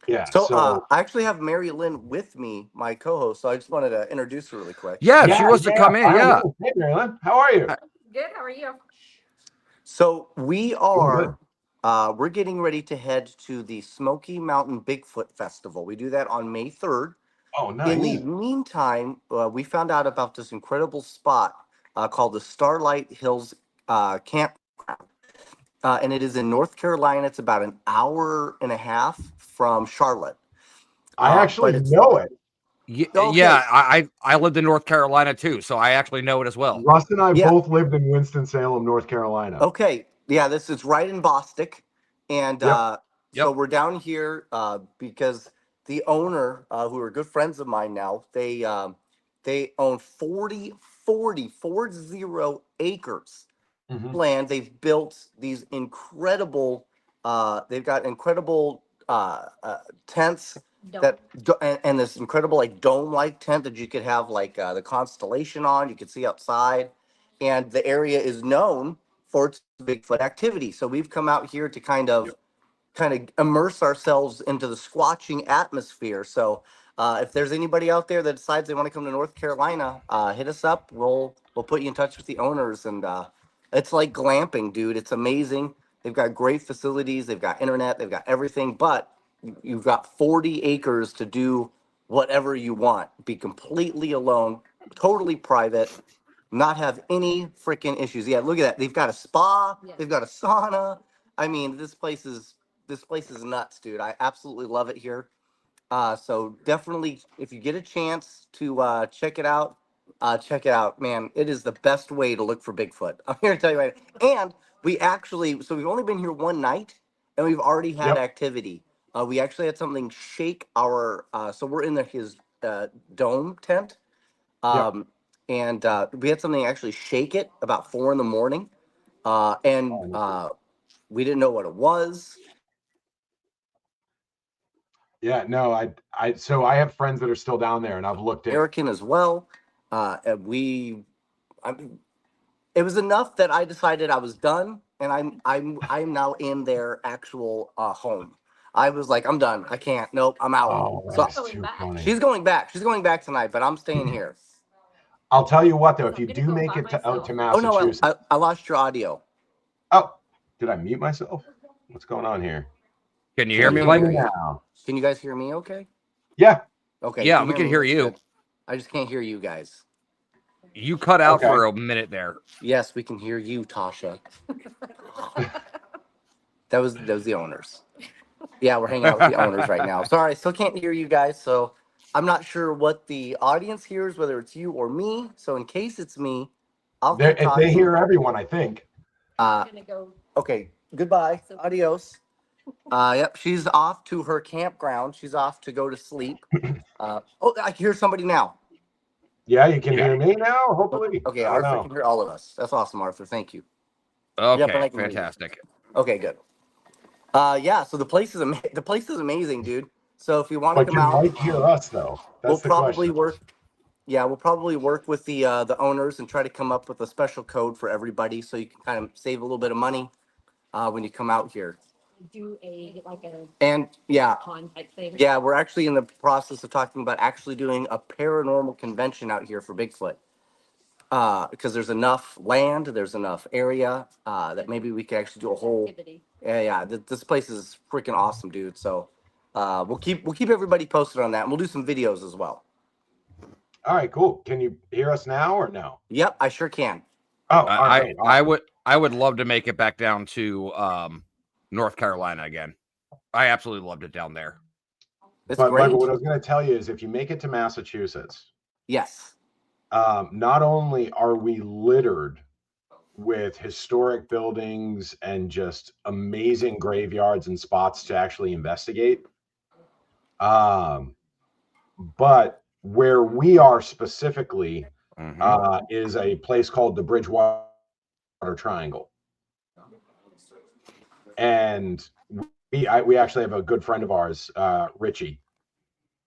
Yeah. So I actually have Mary Lynn with me, my co-host. So I just wanted to introduce her really quick. Yeah, she wants to come in. Yeah. Hey, Mary Lynn, how are you? Good. How are you? So we are, we're getting ready to head to the Smoky Mountain Bigfoot Festival. We do that on May 3rd. Oh, nice. In the meantime, we found out about this incredible spot called the Starlight Hills Campground. And it is in North Carolina. It's about an hour and a half from Charlotte. I actually know it. Yeah, I lived in North Carolina too, so I actually know it as well. Russ and I both lived in Winston-Salem, North Carolina. Okay. Yeah, this is right in Bostic. And so we're down here because the owner, who are good friends of mine now, they own 40 acres land. They've built these incredible, they've got incredible tents and this incredible like dome-like tent that you could have like the constellation on, you could see outside. And the area is known for its Bigfoot activity. So we've come out here to kind of immerse ourselves into the squatching atmosphere. So if there's anybody out there that decides they want to come to North Carolina, hit us up. We'll put you in touch with the owners. And it's like glamping, dude. It's amazing. They've got great facilities. They've got internet. They've got everything. But you've got 40 acres to do whatever you want. Be completely alone, totally private, not have any freaking issues. Yeah, look at that. They've got a spa. Yeah. They've got a sauna. I mean, this place is nuts, dude. I absolutely love it here. So definitely, if you get a chance to check it out, man. It is the best way to look for Bigfoot. I'm here to tell you right now. And we've only been here one night, and we've already had activity. We actually had something shake our. So we're in his dome tent. And we had something actually shake it about 4 a.m. And we didn't know what it was. Yeah, no, so I have friends that are still down there, and I've looked at American as well. It was enough that I decided I was done, and I'm now in their actual home. I was like, I'm done. I can't. Nope, I'm out. Oh, So that's too funny. she's going back. She's going back tonight, but I'm staying here. I'll tell you what, though, if you do make it out to Oh no, Massachusetts. I lost your audio. Oh, did I mute myself? What's going on here? Can you hear me, Play Mike? now. Can you guys hear me? Okay. Yeah. Okay. Yeah, we can me? hear That's you. good. I just can't hear you guys. You cut out Okay. for a minute there. Yes, we can hear you, Tasha. That was the owners. Yeah, we're hanging out with the owners right now. Sorry, I still can't hear you guys, so I'm not sure what the audience hears, whether it's you or me. So in case it's me, I'll keep talking. They hear everyone, I think. Okay, goodbye. Adios. Yep, she's off to her campground. She's off to go to sleep. Oh, I can hear somebody now. Yeah, you can hear me now, hopefully. Okay, I don't Arthur know. can hear all of us. That's awesome, Arthur. Thank you. Okay, but I can hear you. fantastic. Okay, good. Yeah, so the place is amazing, dude. So if you want to But come can out, Mike hear us, though? we'll That's the probably question. work. Yeah, we'll probably work with the owners and try to come up with a special code for everybody, so you can kind of save a little bit of money when you come out here. Do a And yeah, con type thing. yeah, we're actually in the process of talking about actually doing a paranormal convention out here for Bigfoot. Because there's enough land, there's enough area that maybe we could actually do a whole. Yeah. This place is freaking awesome, dude. So we'll keep everybody posted on that, and we'll do some videos as well. All right, cool. Can you hear us now or no? Yep, I sure can. Oh, all right, awesome. I would love to make it back down to North Carolina again. I absolutely loved it down there. It's But great. Michael, what I was going to tell you is if you make it to Massachusetts, Yes. not only are we littered with historic buildings and just amazing graveyards and spots to actually investigate, but where we are specifically is a place called the Bridgewater Triangle. And we actually have a good friend of ours, Richie.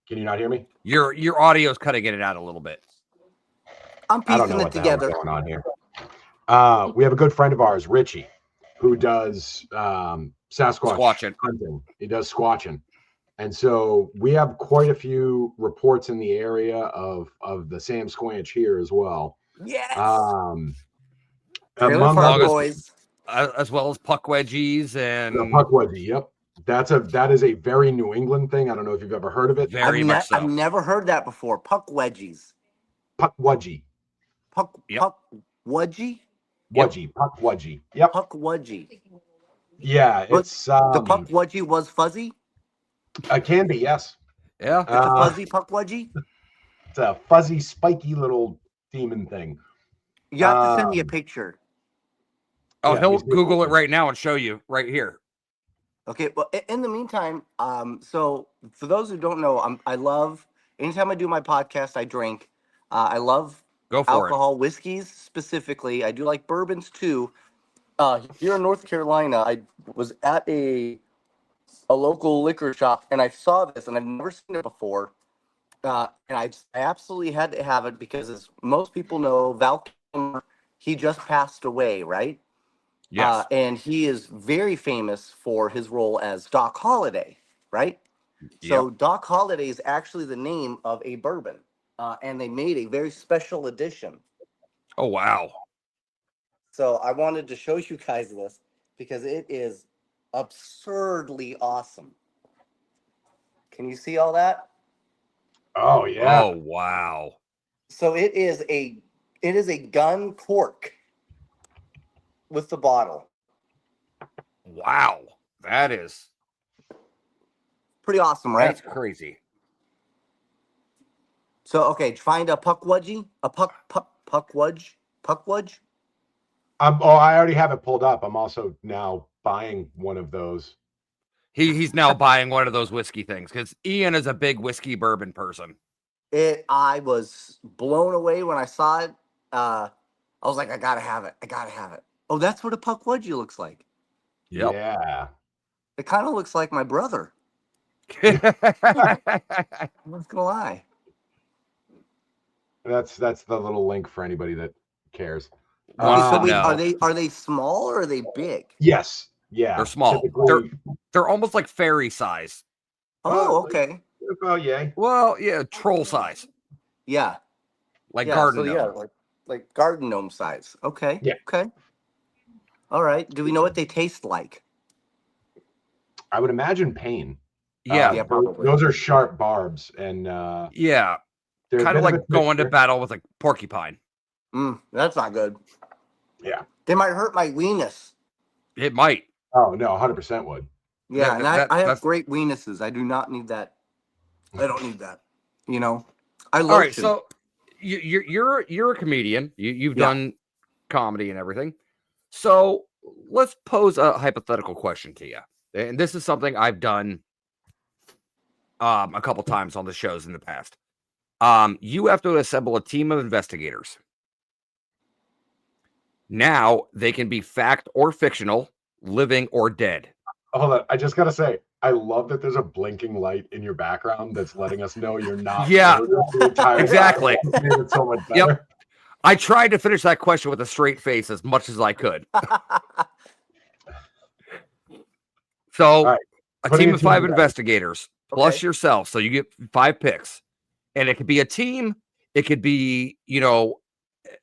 Can you not hear me? Your audio's cutting in and out a little bit. I'm piecing it together. Going on here. We have a good friend of ours, Richie, who does Sasquatch hunting. He does squatching. And so we have quite a few reports in the area of the Sam Squanch here as well. Yes. Among Park boys, as well as puck wedgies and the puck wedgie. Yep, that is a very New England thing. I don't know if you've ever heard of it. Very much so. I've never heard that before. Puck wedgies. Puck wedgie. Puck wedgie. Wedgie. Puck wedgie. Yep. Puck wedgie. Yeah, it's the puck wedgie was fuzzy. It can be, yes. Yeah. It's a fuzzy puck wedgie. It's a fuzzy, spiky little demon thing. You have to send me a picture. Oh, yeah, he'll Google it right now and show you right here. Okay. Well, in the meantime, so for those who don't know, I love anytime I do my podcast, I drink. I love alcohol, whiskeys specifically. I do like bourbons too. Here in North Carolina, I was at a local liquor shop and I saw this and I've never seen it before. And I absolutely had to have it because, as most people know, Val Kilmer, he just passed away, right? Yes. And he is very famous for his role as Doc Holliday, right? Yep. So Doc Holliday is actually the name of a bourbon, and they made a very special edition. Oh, wow. So I wanted to show you guys this because it is absurdly awesome. Can you see all that? Oh yeah. Oh wow. So it is a gun cork with the bottle. Wow. That is pretty awesome, right? That's crazy. So okay, find a puck wedgie, a puck wedge. I already have it pulled up. I'm also now buying one of those. He's now buying one of those whiskey things because Ian is a big whiskey bourbon person. I was blown away when I saw it. I was like, I gotta have it. Oh, that's what a puck wedgie looks like. Yep. Yeah. It kind of looks like my brother. I'm not gonna lie. That's the little link for anybody that cares. Wants So to wait, know. are they small or are they big? Yes. Yeah. They're small. Typically, They're almost like fairy size. Oh, okay. oh yay. Well, yeah, troll size, Yeah. like Yeah. garden So yeah, gnome. like garden gnome size. Okay. Yeah. Okay. All right. Do we know what they taste like? I would imagine pain. Yeah, Yeah, probably. Those are sharp barbs, and yeah, they're a kind of bit like a going to trickster. battle with a porcupine. That's not good. Yeah. They might hurt my weenus. It might. Oh no, 100% would. Yeah, and I have That's great weenuses. I do not need that. I don't need that. You know, I all right. lotion. So you're a comedian. You've Yeah. done comedy and everything. So let's pose a hypothetical question to you, and this is something I've done a couple times on the shows in the past. You have to assemble a team of investigators. Now they can be fact or fictional, living or dead. Hold on, I just gotta say, I love that there's a blinking light in your background that's letting us know you're not. Yeah, the entire exactly. It made it so much better. Yep. I tried to finish that question with a straight face as much as I could. So, right. a Putting team it of 5 together. investigators plus Okay. yourself. So you get 5 picks, and it could be a team. It could be,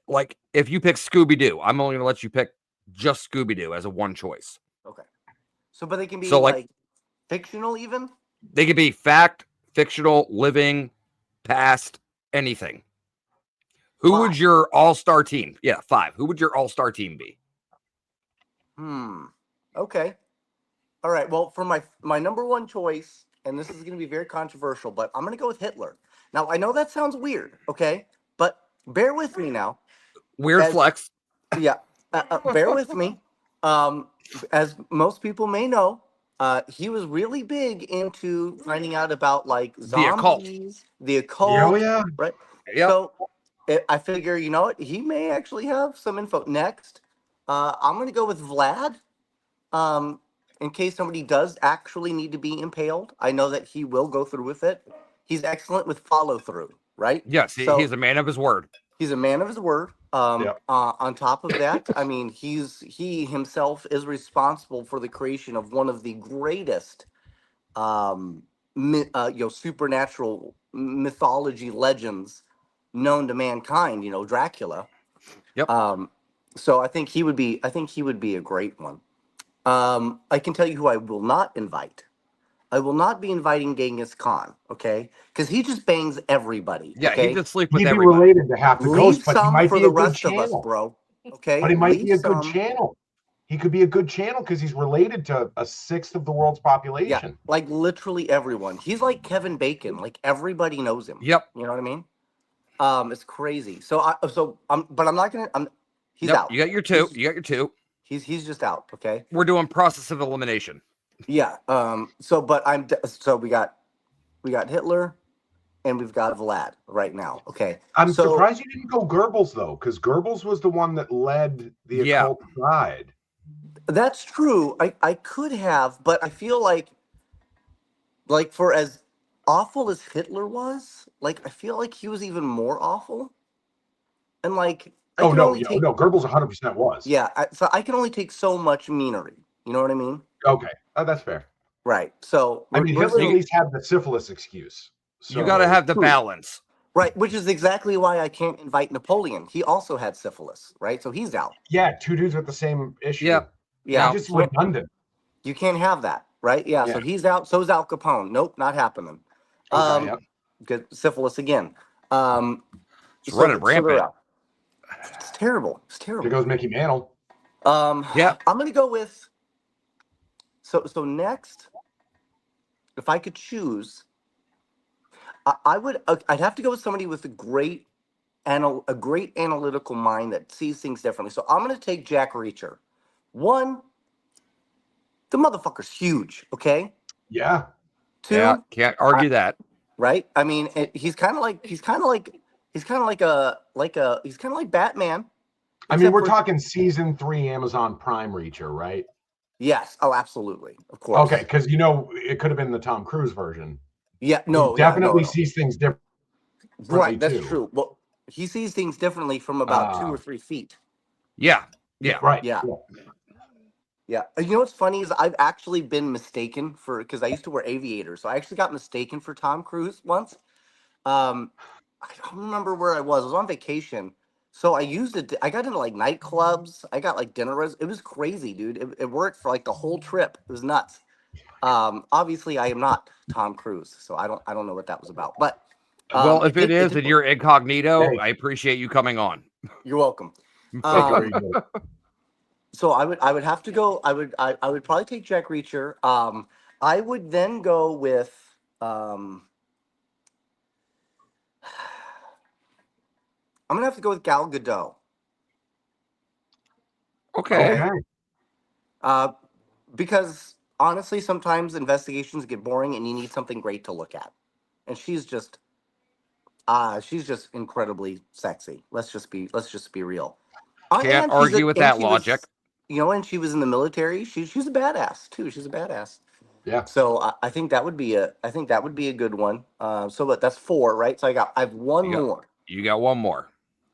like if you pick Scooby Doo, I'm only gonna let you pick just Scooby Doo as a one choice. Okay. So, but they can be So, like fictional, even. They could be fact, fictional, living, past, anything. Who would your all-star team? Yeah, 5. Who would your all-star team be? Okay. All right. Well, for my number one choice, and this is going to be very controversial, but I'm going to go with Hitler. Now, I know that sounds weird, okay? But bear with me now. Weird flex. Yeah. Bear with me. As most people may know, he was really big into finding out about like zombies, the occult. Oh yeah. Right. Yep. So I figure, you know what? He may actually have some info. Next, I'm going to go with Vlad. In case somebody does actually need to be impaled, I know that he will go through with it. He's excellent with follow through, right? Yes, he's a man of his word. He's a man of his word. Yep. On top of that, I mean, he himself is responsible for the creation of one of the greatest, supernatural mythology legends known to mankind. You know, Dracula. Yep. So I think he would be a great one. I can tell you who I will not invite. I will not be inviting Genghis Khan, okay? Because he just bangs everybody. Yeah, okay? he just sleep with He'd be everybody. related to half the Leave ghosts, but he some might for be the a good rest of us, channel. bro. Okay, But he might Leave be a good some. channel. He could be a good channel because he's related to a sixth of the world's population. Yeah, like literally everyone. He's like Kevin Bacon. Like everybody knows him. Yep. You know what I mean? It's crazy. But I'm not gonna. He's Nope, out. You got your 2. You got your 2. He's just out. Okay. We're doing process of elimination. Yeah. So we got Hitler, and we've got Vlad right now. Okay. I'm surprised you didn't go Goebbels though, because Goebbels was the one that led the occult side. That's true. I could have, but I feel like for as awful as Hitler was, like I feel like he was even more awful. And like no, Goebbels 100% was. Yeah, so I can only take so much meanery. You know what I mean? Okay, that's fair. Right. So I mean, Hitler at least had the syphilis excuse. So. You got to have the balance. Right, which is exactly why I can't invite Napoleon. He also had syphilis, right? So he's out. Yeah, 2 dudes with the same issue. Yep. Yeah. Just redundant. You can't have that, right? Yeah, so he's out. So is Al Capone. Nope, not happening. Okay, yep. Good syphilis again. It's running rampant. It's terrible. It's terrible. Here goes Mickey Mantle. Yeah. I'm gonna go with. So next, if I could choose, I'd have to go with somebody with a great analytical mind that sees things differently. So I'm gonna take Jack Reacher. One, the motherfucker's huge. Okay. Yeah. 2, yeah, can't argue that. Right. I mean, he's kind of like Batman. I mean, we're talking season 3 Amazon Prime Reacher, right? Yes. Oh, absolutely. Of course. Okay, because it could have been the Tom Cruise version. Yeah. He No. definitely No. sees things differently Right. That's too. true. Well, he sees things differently from about 2 or 3 feet. Yeah. Yeah. Right. Yeah. Yeah. You know what's funny is I've actually been mistaken because I used to wear aviators, so I actually got mistaken for Tom Cruise once. Um, I don't remember where I was. I was on vacation, so I used it. I got into like nightclubs. I got like dinner. It was crazy, dude. It worked for like the whole trip. It was nuts. Obviously, I am not Tom Cruise, so I don't know what that was about. But Well, if it it is did and work. you're incognito, Hey. I appreciate you coming on. You're welcome. Thank you. Very good. So I would have to go. I would probably take Jack Reacher. I would then go with I'm gonna have to go with Gal Gadot. Okay. Okay. Uh, because honestly, sometimes investigations get boring, and you need something great to look at. And she's just incredibly sexy. Let's just be real. Can't And argue with that she logic. was, and she was in the military. She's a badass too. She's a badass. Yeah. So I think that would be a good one. That's 4, right? So I have one You got more. you got one more.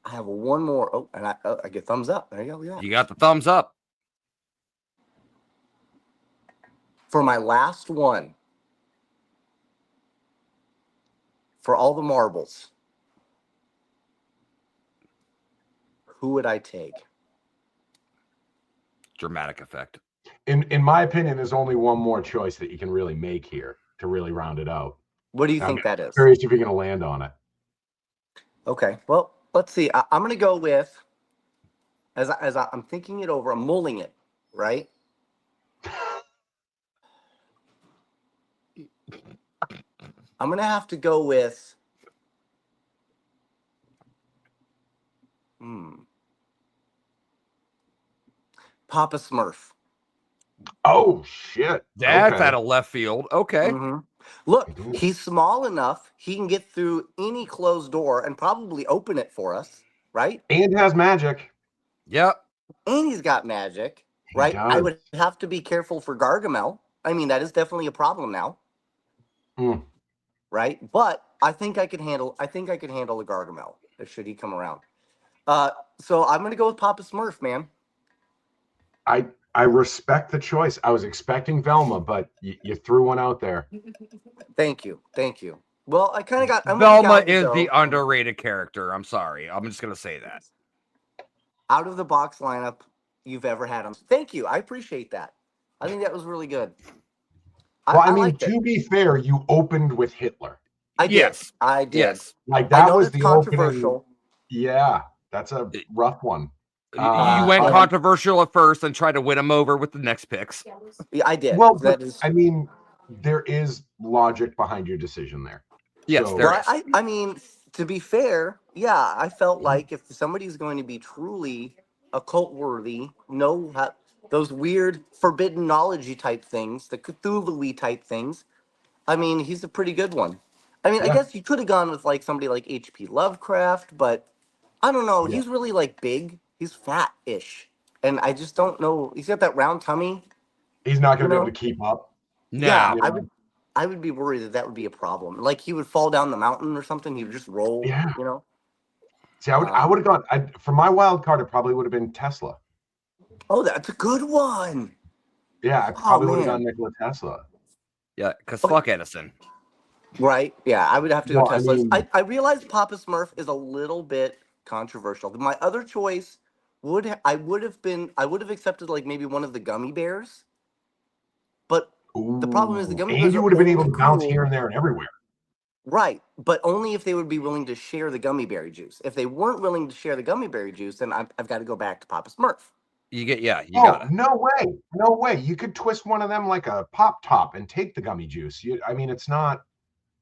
I have one more. Oh, and I get thumbs up. There you go. Look at that. You got the thumbs up. For my last one, for all the marbles, who would I take? Dramatic effect. In my opinion, there's only one more choice that you can really make here to really round it out. What do you I'm think that is? curious if you're going to land on it. Okay. Well, let's see. I'm going to go with I'm thinking it over. I'm mulling it, right? I'm going to have to go with. Papa Smurf. Oh shit! That's Okay. out of left field. Okay. Mm-hmm. Look, he's small enough. He can get through any closed door and probably open it for us, right? And has magic. Yep. And he's got magic, He right? I does. would have to be careful for Gargamel. I mean, that is definitely a problem now, right? But I think I could handle. I think I could handle a Gargamel should he come around. So I'm gonna go with Papa Smurf, man. I respect the choice. I was expecting Velma, but you threw one out there. Thank you. Well, I kind of got. Velma is the underrated character. I'm sorry. I'm just gonna say that. Out of the box lineup you've ever had him. Thank you. I appreciate that. I think that was really good. Well, I mean, to be fair, you opened with Hitler. I did. Yes. I did. Yes. Like that was the controversial. Opening. Yeah, that's a rough one. You went controversial at first and tried to win him over with the next picks. Yeah, I did. Well, I mean, there is logic behind your decision there. Yes, so, there is. I mean, to be fair, yeah, I felt like if somebody's going to be truly occult worthy, those weird forbidden knowledge type things, the Cthulhu type things, I mean, he's a pretty good one. I mean, I guess you could have gone with like somebody like H.P. Lovecraft, but I don't know. Yeah. He's really like big. He's fat-ish. And I just don't know. He's got that round tummy. He's not going to be able to keep up. No. Yeah, I would be worried that would be a problem. Like he would fall down the mountain or something. He would just roll. Yeah. You know. See, I would have gone for my wild card. It probably would have been Tesla. Oh, that's a good one. Yeah, I probably would have gone Nikola Tesla. Yeah, because fuck Edison. Right. Yeah, I would have to go Tesla. I mean, I realize Papa Smurf is a little bit controversial. My other choice I would have accepted like maybe one of the gummy bears. But the problem is the gummy bears. And you would have been able to bounce here and there and everywhere. Right, but only if they would be willing to share the gummy berry juice. If they weren't willing to share the gummy berry juice, then I've got to go back to Papa Smurf. Got it. No way. You could twist one of them like a pop top and take the gummy juice. I mean, it's not.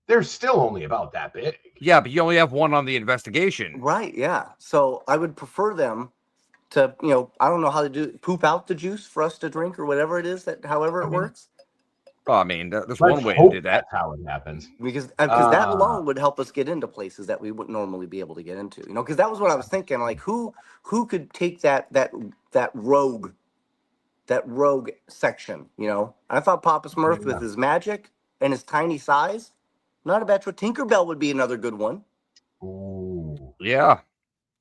They're still only about that big. Yeah, but you only have one on the investigation. Right. Yeah. So I would prefer them to, I don't know how to poop out the juice for us to drink or whatever it is however it works. Well, I mean, there's one way to do that. That's how it happens. Because that alone would help us get into places that we wouldn't normally be able to get into. Because that was what I was thinking. Like, who could take that rogue that rogue section, you know. I thought Papa Smurf with his magic and his tiny size, not a bad choice. Tinkerbell would be another good one. Ooh. Yeah.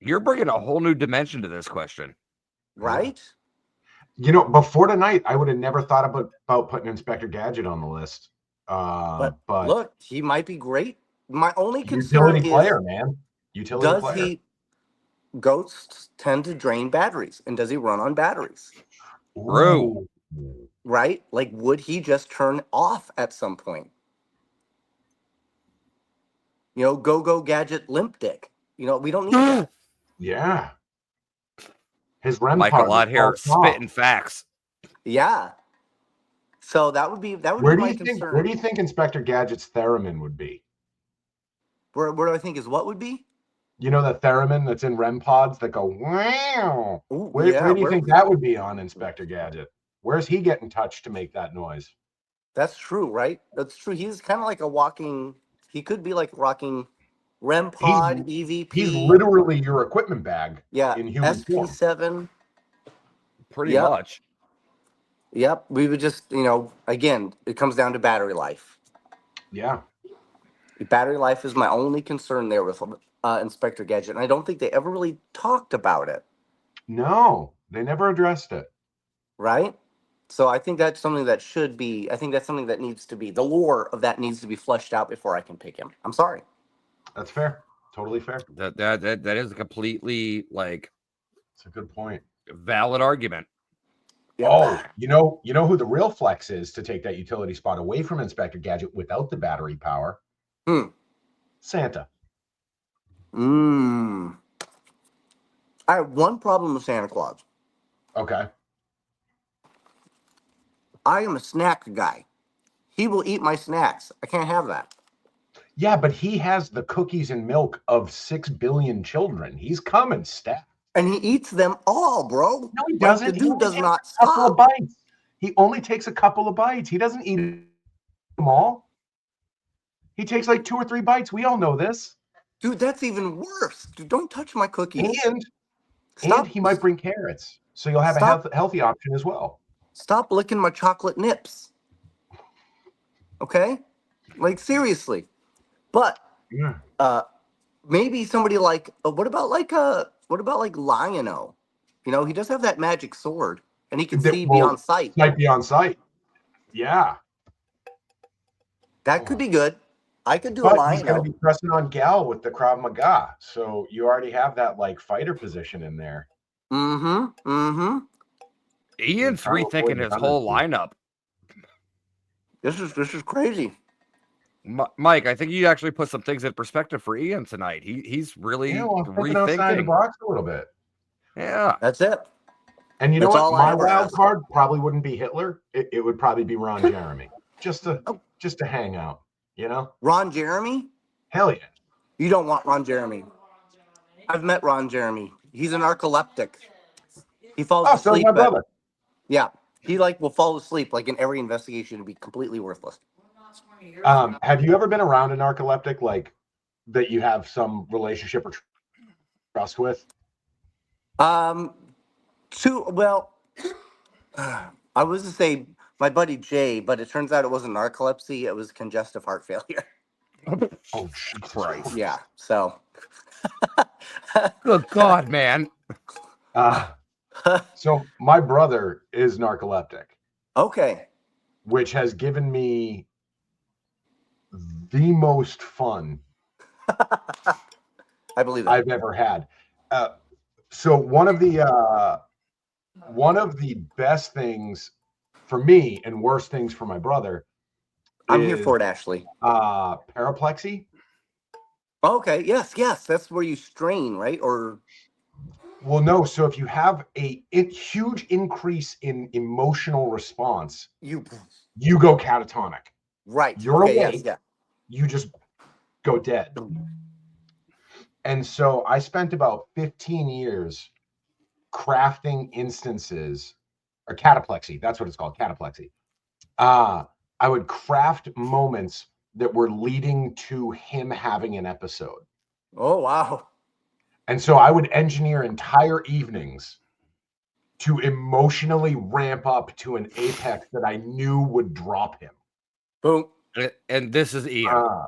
You're bringing a whole new dimension to this question. Right? You know, before tonight, I would have never thought about putting Inspector Gadget on the list. But But look, he might be great. My only concern utility is, player, man. Utility does player. he, ghosts tend to drain batteries, and does he run on batteries? True. Ooh. Right? Like, would he just turn off at some point? You know, go gadget limp dick. You know, we don't need that. Yeah. His REM Michael pod out would here fall off. spitting facts. Yeah. So that would be Where do my you think? concern. Where do you think Inspector Gadget's theremin would be? Where do I think is what would be? You know the theremin that's in REM pods that go wow. Ooh, Where yeah, do you think that would be on Inspector Gadget? Where's he getting touched to make that noise? That's true, right? That's true. He's kind of like a walking. He could be like rocking REM pod, EVP. He's literally your equipment bag. Yeah, in human form. SP7. Pretty much. Yep. We would just, you know, again, it comes down to battery life. Yeah. Battery life is my only concern there with Inspector Gadget, and I don't think they ever really talked about it. No, they never addressed it. Right? So I think that's something that should be. I think that's something that needs to be. The lore of that needs to be fleshed out before I can pick him. I'm sorry. That's fair. Totally fair. That is a completely like. It's a good point. Valid argument. Yep. Oh, you know who the real flex is to take that utility spot away from Inspector Gadget without the battery power? Santa. I have one problem with Santa Claus. Okay. I am a snack guy. He will eat my snacks. I can't have that. Yeah, but he has the cookies and milk of 6 billion children. He's coming, Steph. And he eats them all, bro. No, he doesn't. Like, the dude does not a couple of stop. bites. He only takes a couple of bites. He doesn't eat them all. He takes like 2 or 3 bites. We all know this. Dude, that's even worse. Dude, don't touch my cookies. And he might bring carrots. So you'll have a healthy option as well. Stop licking my chocolate nips. Okay? Like, seriously. But maybe somebody like what about Lion-O? You know, he does have that magic sword, and he can see beyond sight. Might be on sight. Yeah. That could be good. I could do but a Lion-O. He's going to be pressing on Gal with the Krav Maga, so you already have that like fighder position in there. Ian's rethinking his whole lineup. This is crazy. Mike, I think you actually put some things in perspective for Ian tonight. He's really rethinking outside the box a little bit. Yeah, that's it. And you know what? My wild card probably wouldn't be Hitler. It would probably be Ron Jeremy, just to hang out. You know, Ron Jeremy? Hell yeah. You don't want Ron Jeremy. I've met Ron Jeremy. He's an narcoleptic. He falls asleep. So my brother. Yeah, he will fall asleep in every investigation and be completely worthless. Have you ever been around a narcoleptic that you have some relationship or trust with? I was to say my buddy Jay, but it turns out it wasn't narcolepsy; it was congestive heart failure. Oh, Christ! Yeah. So. Good God, man. So my brother is narcoleptic. Okay. Which has given me the most fun I believe that. I've ever had. So one of the best things for me and worst things for my brother. I'm here for it, Ashley. Paraplexy. Okay. Yes. That's where you strain, right? Or. Well, no. So if you have a huge increase in emotional response, you go catatonic. Right. You're awake. Yes, yeah. You just go dead. And so I spent about 15 years crafting instances, or cataplexy. That's what it's called, cataplexy. I would craft moments that were leading to him having an episode. Oh, wow. And so I would engineer entire evenings to emotionally ramp up to an apex that I knew would drop him. Boom. And this is Ian.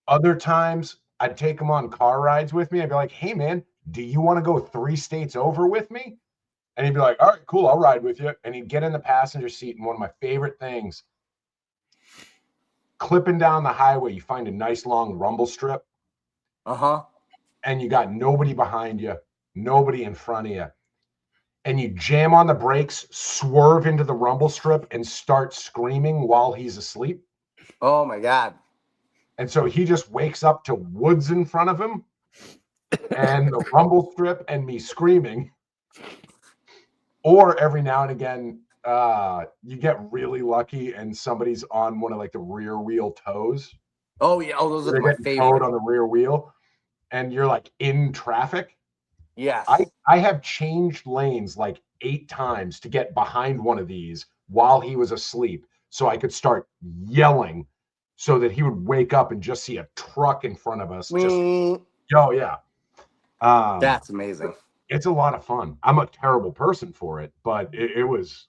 Other times, I'd take him on car rides with me. I'd be like, hey, man, do you want to go 3 states over with me? And he'd be like, all right, cool, I'll ride with you. And he'd get in the passenger seat. And one of my favorite things, clipping down the highway, you find a nice long rumble strip. Uh-huh. And you got nobody behind you, nobody in front of you. And you jam on the brakes, swerve into the rumble strip, and start screaming while he's asleep. Oh, my God. And so he just wakes up to woods in front of him and the rumble strip and me screaming. Or every now and again, you get really lucky and somebody's on one of like the rear wheel toes. Oh, yeah. Oh, those are They're my getting favorite. towed on the rear wheel and you're like in traffic. Yes. I have changed lanes like 8 times to get behind one of these while he was asleep so I could start yelling so that he would wake up and just see a truck in front of us. Oh, yeah. That's amazing. It's a lot of fun. I'm a terrible person for it, but it was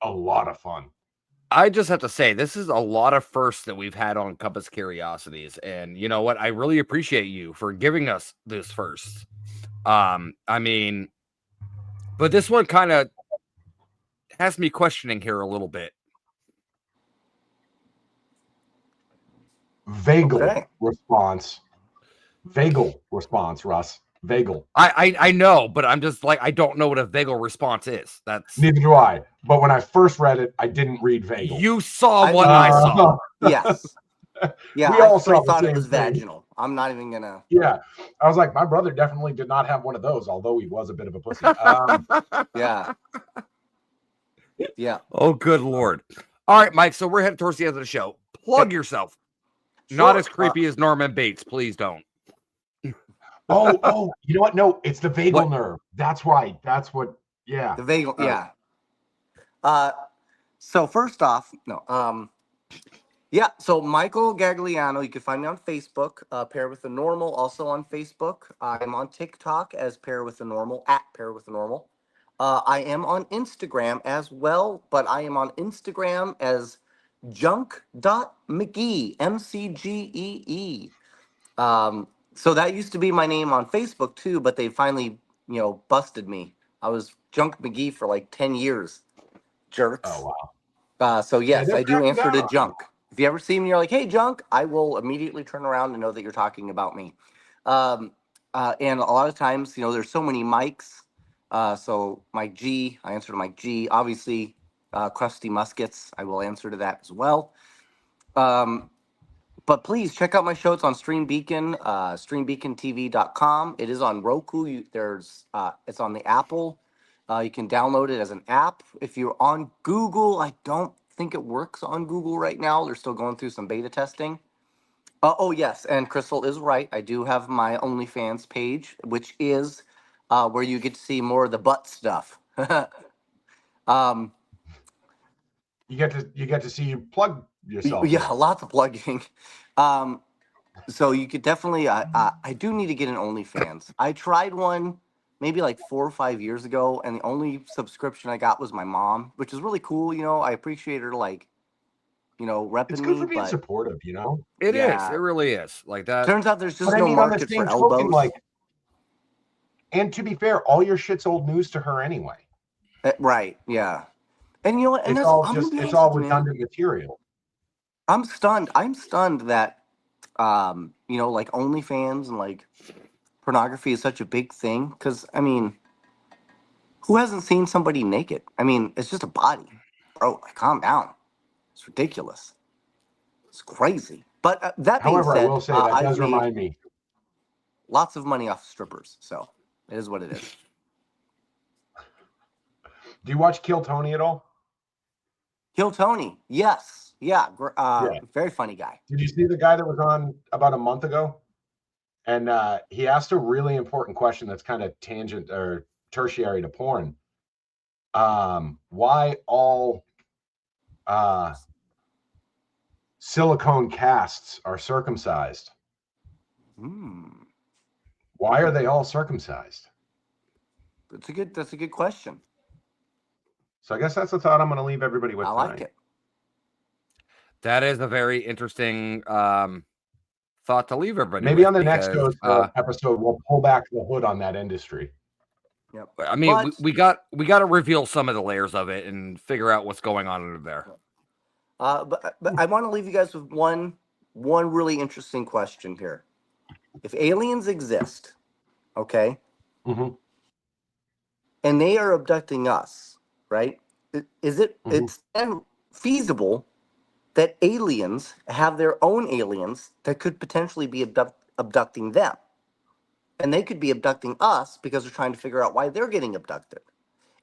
a lot of fun. I just have to say, this is a lot of firsts that we've had on Compass Curiosities. And you know what? I really appreciate you for giving us this first. I mean, but this one kind of has me questioning here a little bit. Vagal response, Russ. Vagal. I know, but I'm just like, I don't know what a vagal response is. That's neither do I. But when I first read it, I didn't read vagal. You saw what I saw. Yes. Yeah, we all thought the it was thing. vaginal. I'm not even gonna. Yeah, I was like, my brother definitely did not have one of those, although he was a bit of a pussy. Yeah. Yeah. Oh, good Lord. All right, Mike. So we're headed towards the end of the show. Plug yourself. Sure. Not as creepy as Norman Bates. Please don't. Oh, you know what? No, it's the vagal nerve. That's why. That's what. Yeah. The vagal. Yeah. So first off, no. Yeah. So Michael Gagliano, you can find me on Facebook. Pair with the Normal, also on Facebook. I'm on TikTok as Pair with the Normal at Pair with the Normal. I am on Instagram as well, but I am on Instagram as junk.mcgee, MCGEE. So that used to be my name on Facebook too, but they finally, busted me. I was Junk McGee for like 10 years. Jerks. Oh, wow. So yes, Yeah, I do answer to Junk. If you ever see me, you're like, hey, Junk, I will immediately turn around and know that you're talking about me. And a lot of times, there's so many mics. So Mike G, I answer to Mike G. Obviously, Krusty Muskets, I will answer to that as well. But please check out my show. It's on Stream Beacon, streambeacontv.com. It is on Roku. It's on the Apple. You can download it as an app. If you're on Google, I don't think it works on Google right now. They're still going through some beta testing. Oh, yes, and Crystal is right. I do have my OnlyFans page, which is where you get to see more of the butt stuff. You get to see you plug yourself. Yeah, lots of plugging. So you could definitely. I do need to get an OnlyFans. I tried one maybe like 4 or 5 years ago, and the only subscription I got was my mom, which is really cool. I appreciate her repping it's good me. for being but supportive. It is. It really is. Like that. Turns out there's just no market for elbows. And to be fair, all your shit's old news to her anyway. Right. Yeah. And you know what? And it's all redundant material. I'm stunned. I'm stunned that, like OnlyFans and like pornography is such a big thing. Because who hasn't seen somebody naked? It's just a body, bro. Like, calm down. It's ridiculous. It's crazy. But that being said, I will say that does remind me. Lots of money off strippers, so it is what it is. Do you watch Kill Tony at all? Kill Tony, yes, yeah. Very funny guy. Did you see the guy that was on about a month ago? And he asked a really important question that's kind of tangent or tertiary to porn. Why all silicone casts are circumcised? Why are they all circumcised? That's a good question. So I guess that's the thought I'm going to leave everybody with I tonight. like it. That is a very interesting thought to leave everybody Maybe with, on the next because, episode, we'll pull back the hood on that industry. Yep. I mean, But- we got to reveal some of the layers of it and figure out what's going on under there. But I want to leave you guys with one really interesting question here. If aliens exist, okay, Mhm. and they are abducting us, right? Is it it's then feasible that aliens have their own aliens that could potentially be abducting them? And they could be abducting us because they're trying to figure out why they're getting abducted.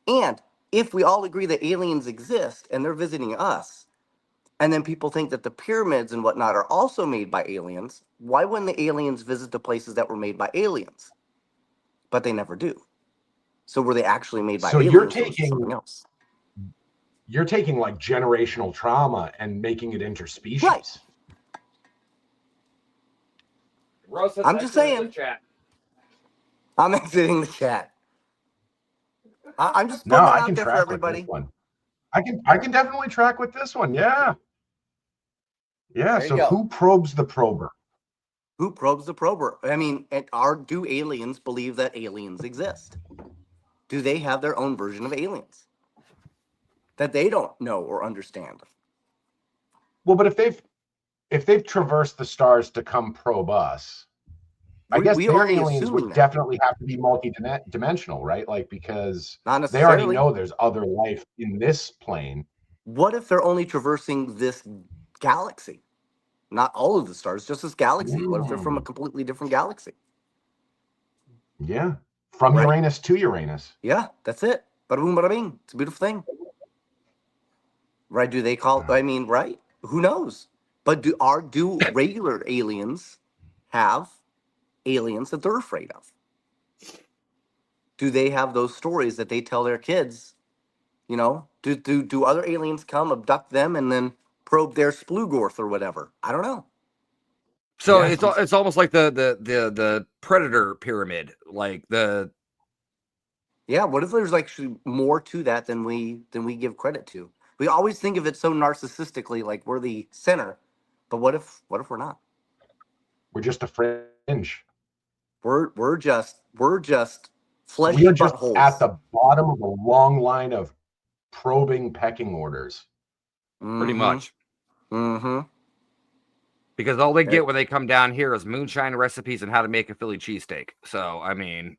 And if we all agree that aliens exist and they're visiting us, and then people think that the pyramids and whatnot are also made by aliens, why wouldn't the aliens visit the places that were made by aliens? But they never do. So were they actually made by So aliens? you're Or was it something else? You're taking like generational trauma and making it interspecies. Right. I'm just saying. I'm exiting the chat. I'm just putting No, that I out can there for track with everybody. this one. I can definitely track with this one. Yeah. Yeah. There you So go. who probes the prober? Who probes the prober? I mean, do aliens believe that aliens exist? Do they have their own version of aliens that they don't know or understand? Well, but if they've traversed the stars to come probe us, I guess We their only aliens assuming would that. definitely have to be multi-dimensional, right? Like, because Not they already necessarily. know there's other life in this plane. What if they're only traversing this galaxy? Not all of the stars, just this galaxy. What if they're from a completely different galaxy? Yeah. From Right. Uranus to Uranus. Yeah, that's it. Bada boom, bada bing. It's a beautiful thing. Right? Do they call? I mean, right? Who knows? But do regular aliens have aliens that they're afraid of? Do they have those stories that they tell their kids? You know, do other aliens come abduct them and then probe their splugorth or whatever? I don't know. So Yeah. it's almost like the predator pyramid, like the. Yeah, what if there's actually more to that than we give credit to? We always think of it so narcissistically, like we're the center, but what if we're not? We're just a fringe. We're just fleshy We are just buttholes. at the bottom of a long line of probing pecking orders. Pretty much. Mm-hmm. Because all they get when they come down here is moonshine recipes and how to make a Philly cheesesteak. So, I mean.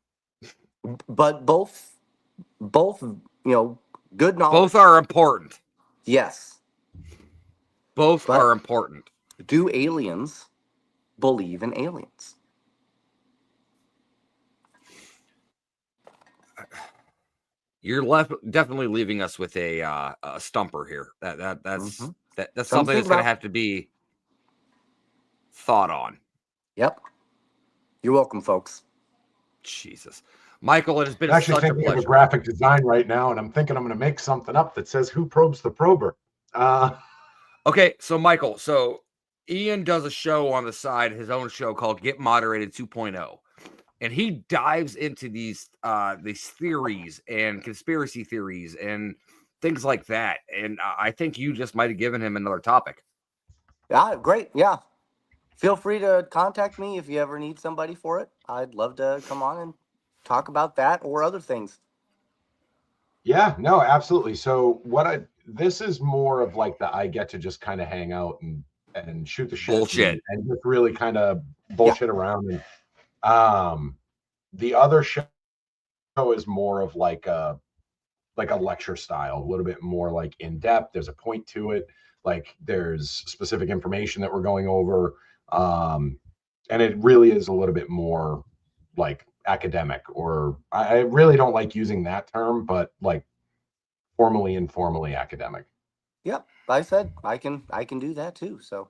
But both, you know, good knowledge. Both are important. Yes. Both are important. Do aliens believe in aliens? You're definitely leaving us with a stumper here. That's something that's going to have to be thought on. Yep. You're welcome, folks. Jesus, Michael, it has been I'm actually such a thinking pleasure. of a graphic design right now, and I'm thinking I'm going to make something up that says "Who probes the prober?" Okay, so Michael, Ian does a show on the side, his own show called Get Moderated 2.0. And he dives into these theories and conspiracy theories and things like that. And I think you just might have given him another topic. Yeah, great. Yeah. Feel free to contact me if you ever need somebody for it. I'd love to come on and talk about that or other things. Yeah, no, absolutely. So this is more of like I get to just kind of hang out and shoot the shit bullshit and just really kind of bullshit around. And the other show is more of like a lecture style, a little bit more like in depth. There's a point to it. Like there's specific information that we're going over. And it really is a little bit more like academic, or I really don't like using that term, but like formally, informally academic. Yep. I said I can do that too. So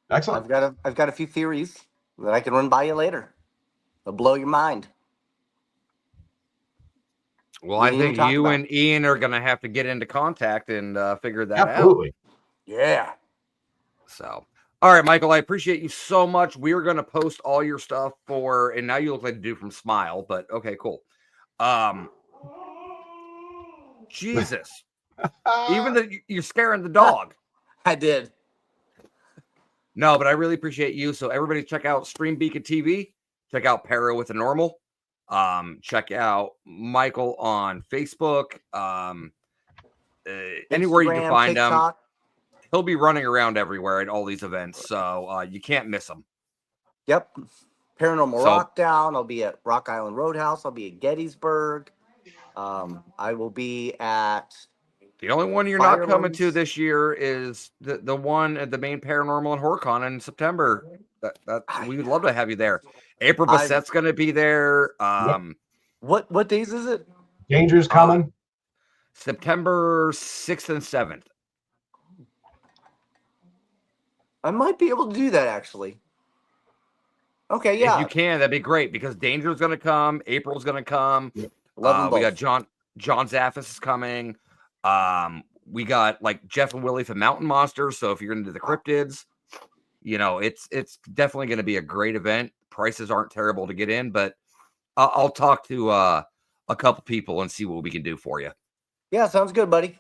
Excellent. I've got a few theories that I can run by you later. They'll blow your mind. Well, I think you and Ian are going to have to get into contact and figure that out. Yeah. So, all right, Michael, I appreciate you so much. We're going to post all your stuff and now you look like the dude from Smile, but okay, cool. Jesus. Even you're scaring the dog. I did. No, but I really appreciate you. So everybody check out Stream Beacon TV. Check out Para with the Normal. Check out Michael on Facebook. Anywhere you can Instagram, find TikTok. him. He'll be running around everywhere at all these events. So you can't miss him. Yep. Paranormal So- Rockdown. I'll be at Rock Island Roadhouse. I'll be at Gettysburg. I will be at The only one you're not coming to Firelands. this year is the one at the main Paranormal and Horror Con in September. That we would love to have you there. April Bassett's going to be there. What days is it? Danger's coming. September 6th and 7th. I might be able to do that actually. Okay, yeah. If you can, that'd be great because Danger's going to come. April's going to come. Love them We got both. John Zaffis is coming. We got like Jeff and Willie from Mountain Monsters. So if you're into the cryptids, it's definitely going to be a great event. Prices aren't terrible to get in, but I'll talk to a couple people and see what we can do for you. Yeah, sounds good, buddy.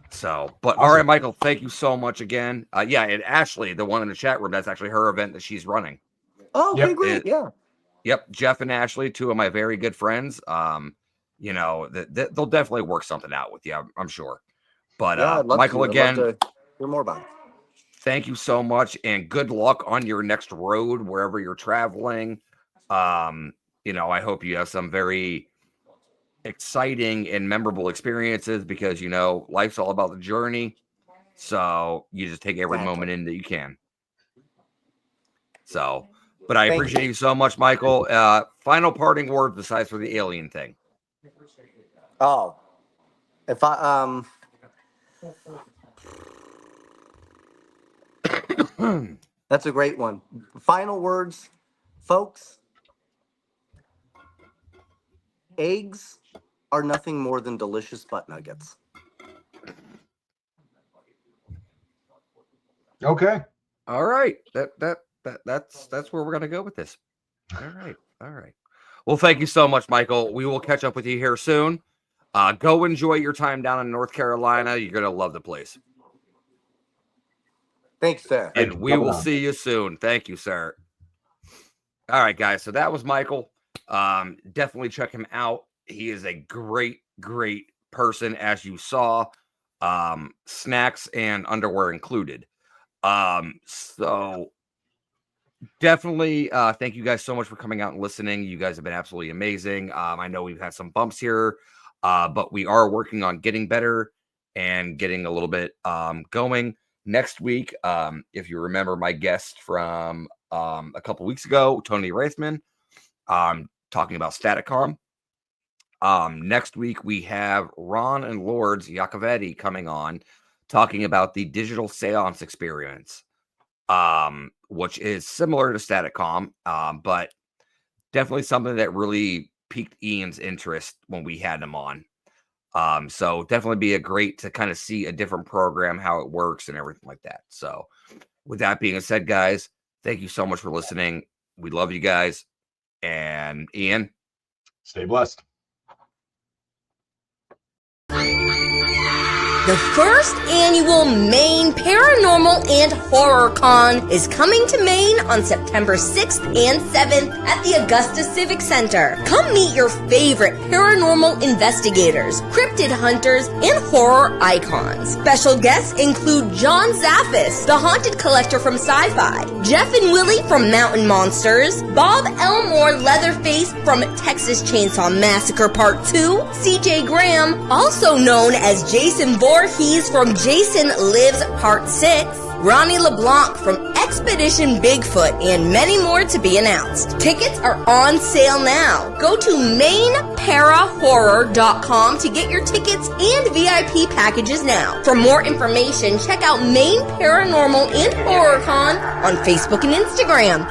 So, but all right, Michael, thank you so much again. And Ashley, the one in the chat room, that's actually her event that she's running. Oh, okay, Yep. great. Yeah. Yep, Jeff and Ashley, two of my very good friends. They'll definitely work something out with you, I'm sure. But Yeah, I'd love Michael, to. I'd again, love to hear more about it. thank you so much, and good luck on your next road wherever you're traveling. I hope you have some very exciting and memorable experiences because life's all about the journey. So you just take every moment in that you can. So, but I appreciate you so much, Michael. Final parting words besides for the alien thing. Oh, if I that's a great one. Final words, folks. Eggs are nothing more than delicious butt nuggets. Okay. All right. That's where we're gonna go with this. All right. Well, thank you so much, Michael. We will catch up with you here soon. Go enjoy your time down in North Carolina. You're gonna love the place. Thanks, sir. And we will see you soon. Thank you, sir. All right, guys. So that was Michael. Definitely check him out. He is a great, great person, as you saw. Snacks and underwear included. So definitely thank you guys so much for coming out and listening. You guys have been absolutely amazing. I know we've had some bumps here, but we are working on getting better and getting a little bit going. Next week, if you remember my guest from a couple weeks ago, Tony Raithman, talking about Staticom. Next week, we have Ron and Lords Iacovetti coming on, talking about the digital seance experience, which is similar to Staticom, but definitely something that really piqued Ian's interest when we had him on. So definitely be a great to kind of see a different program, how it works and everything like that. So with that being said, guys, thank you so much for listening. We love you guys. And Ian, stay blessed. The first annual Maine Paranormal and Horror Con is coming to Maine on September 6th and 7th at the Augusta Civic Center. Come meet your favorite paranormal investigators, cryptid hunters, and horror icons. Special guests include John Zaffis, the haunted collector from Sci-Fi, Jeff and Willie from Mountain Monsters, Bob Elmore Leatherface from Texas Chainsaw Massacre Part 2, CJ Graham, also known as Jason Voorhees from Jason Lives Part 6, Ronnie LeBlanc from Expedition Bigfoot, and many more to be announced. Tickets are on sale now. Go to mainparahorror.com to get your tickets and VIP packages now. For more information, check out Maine Paranormal and Horror Con on Facebook and Instagram.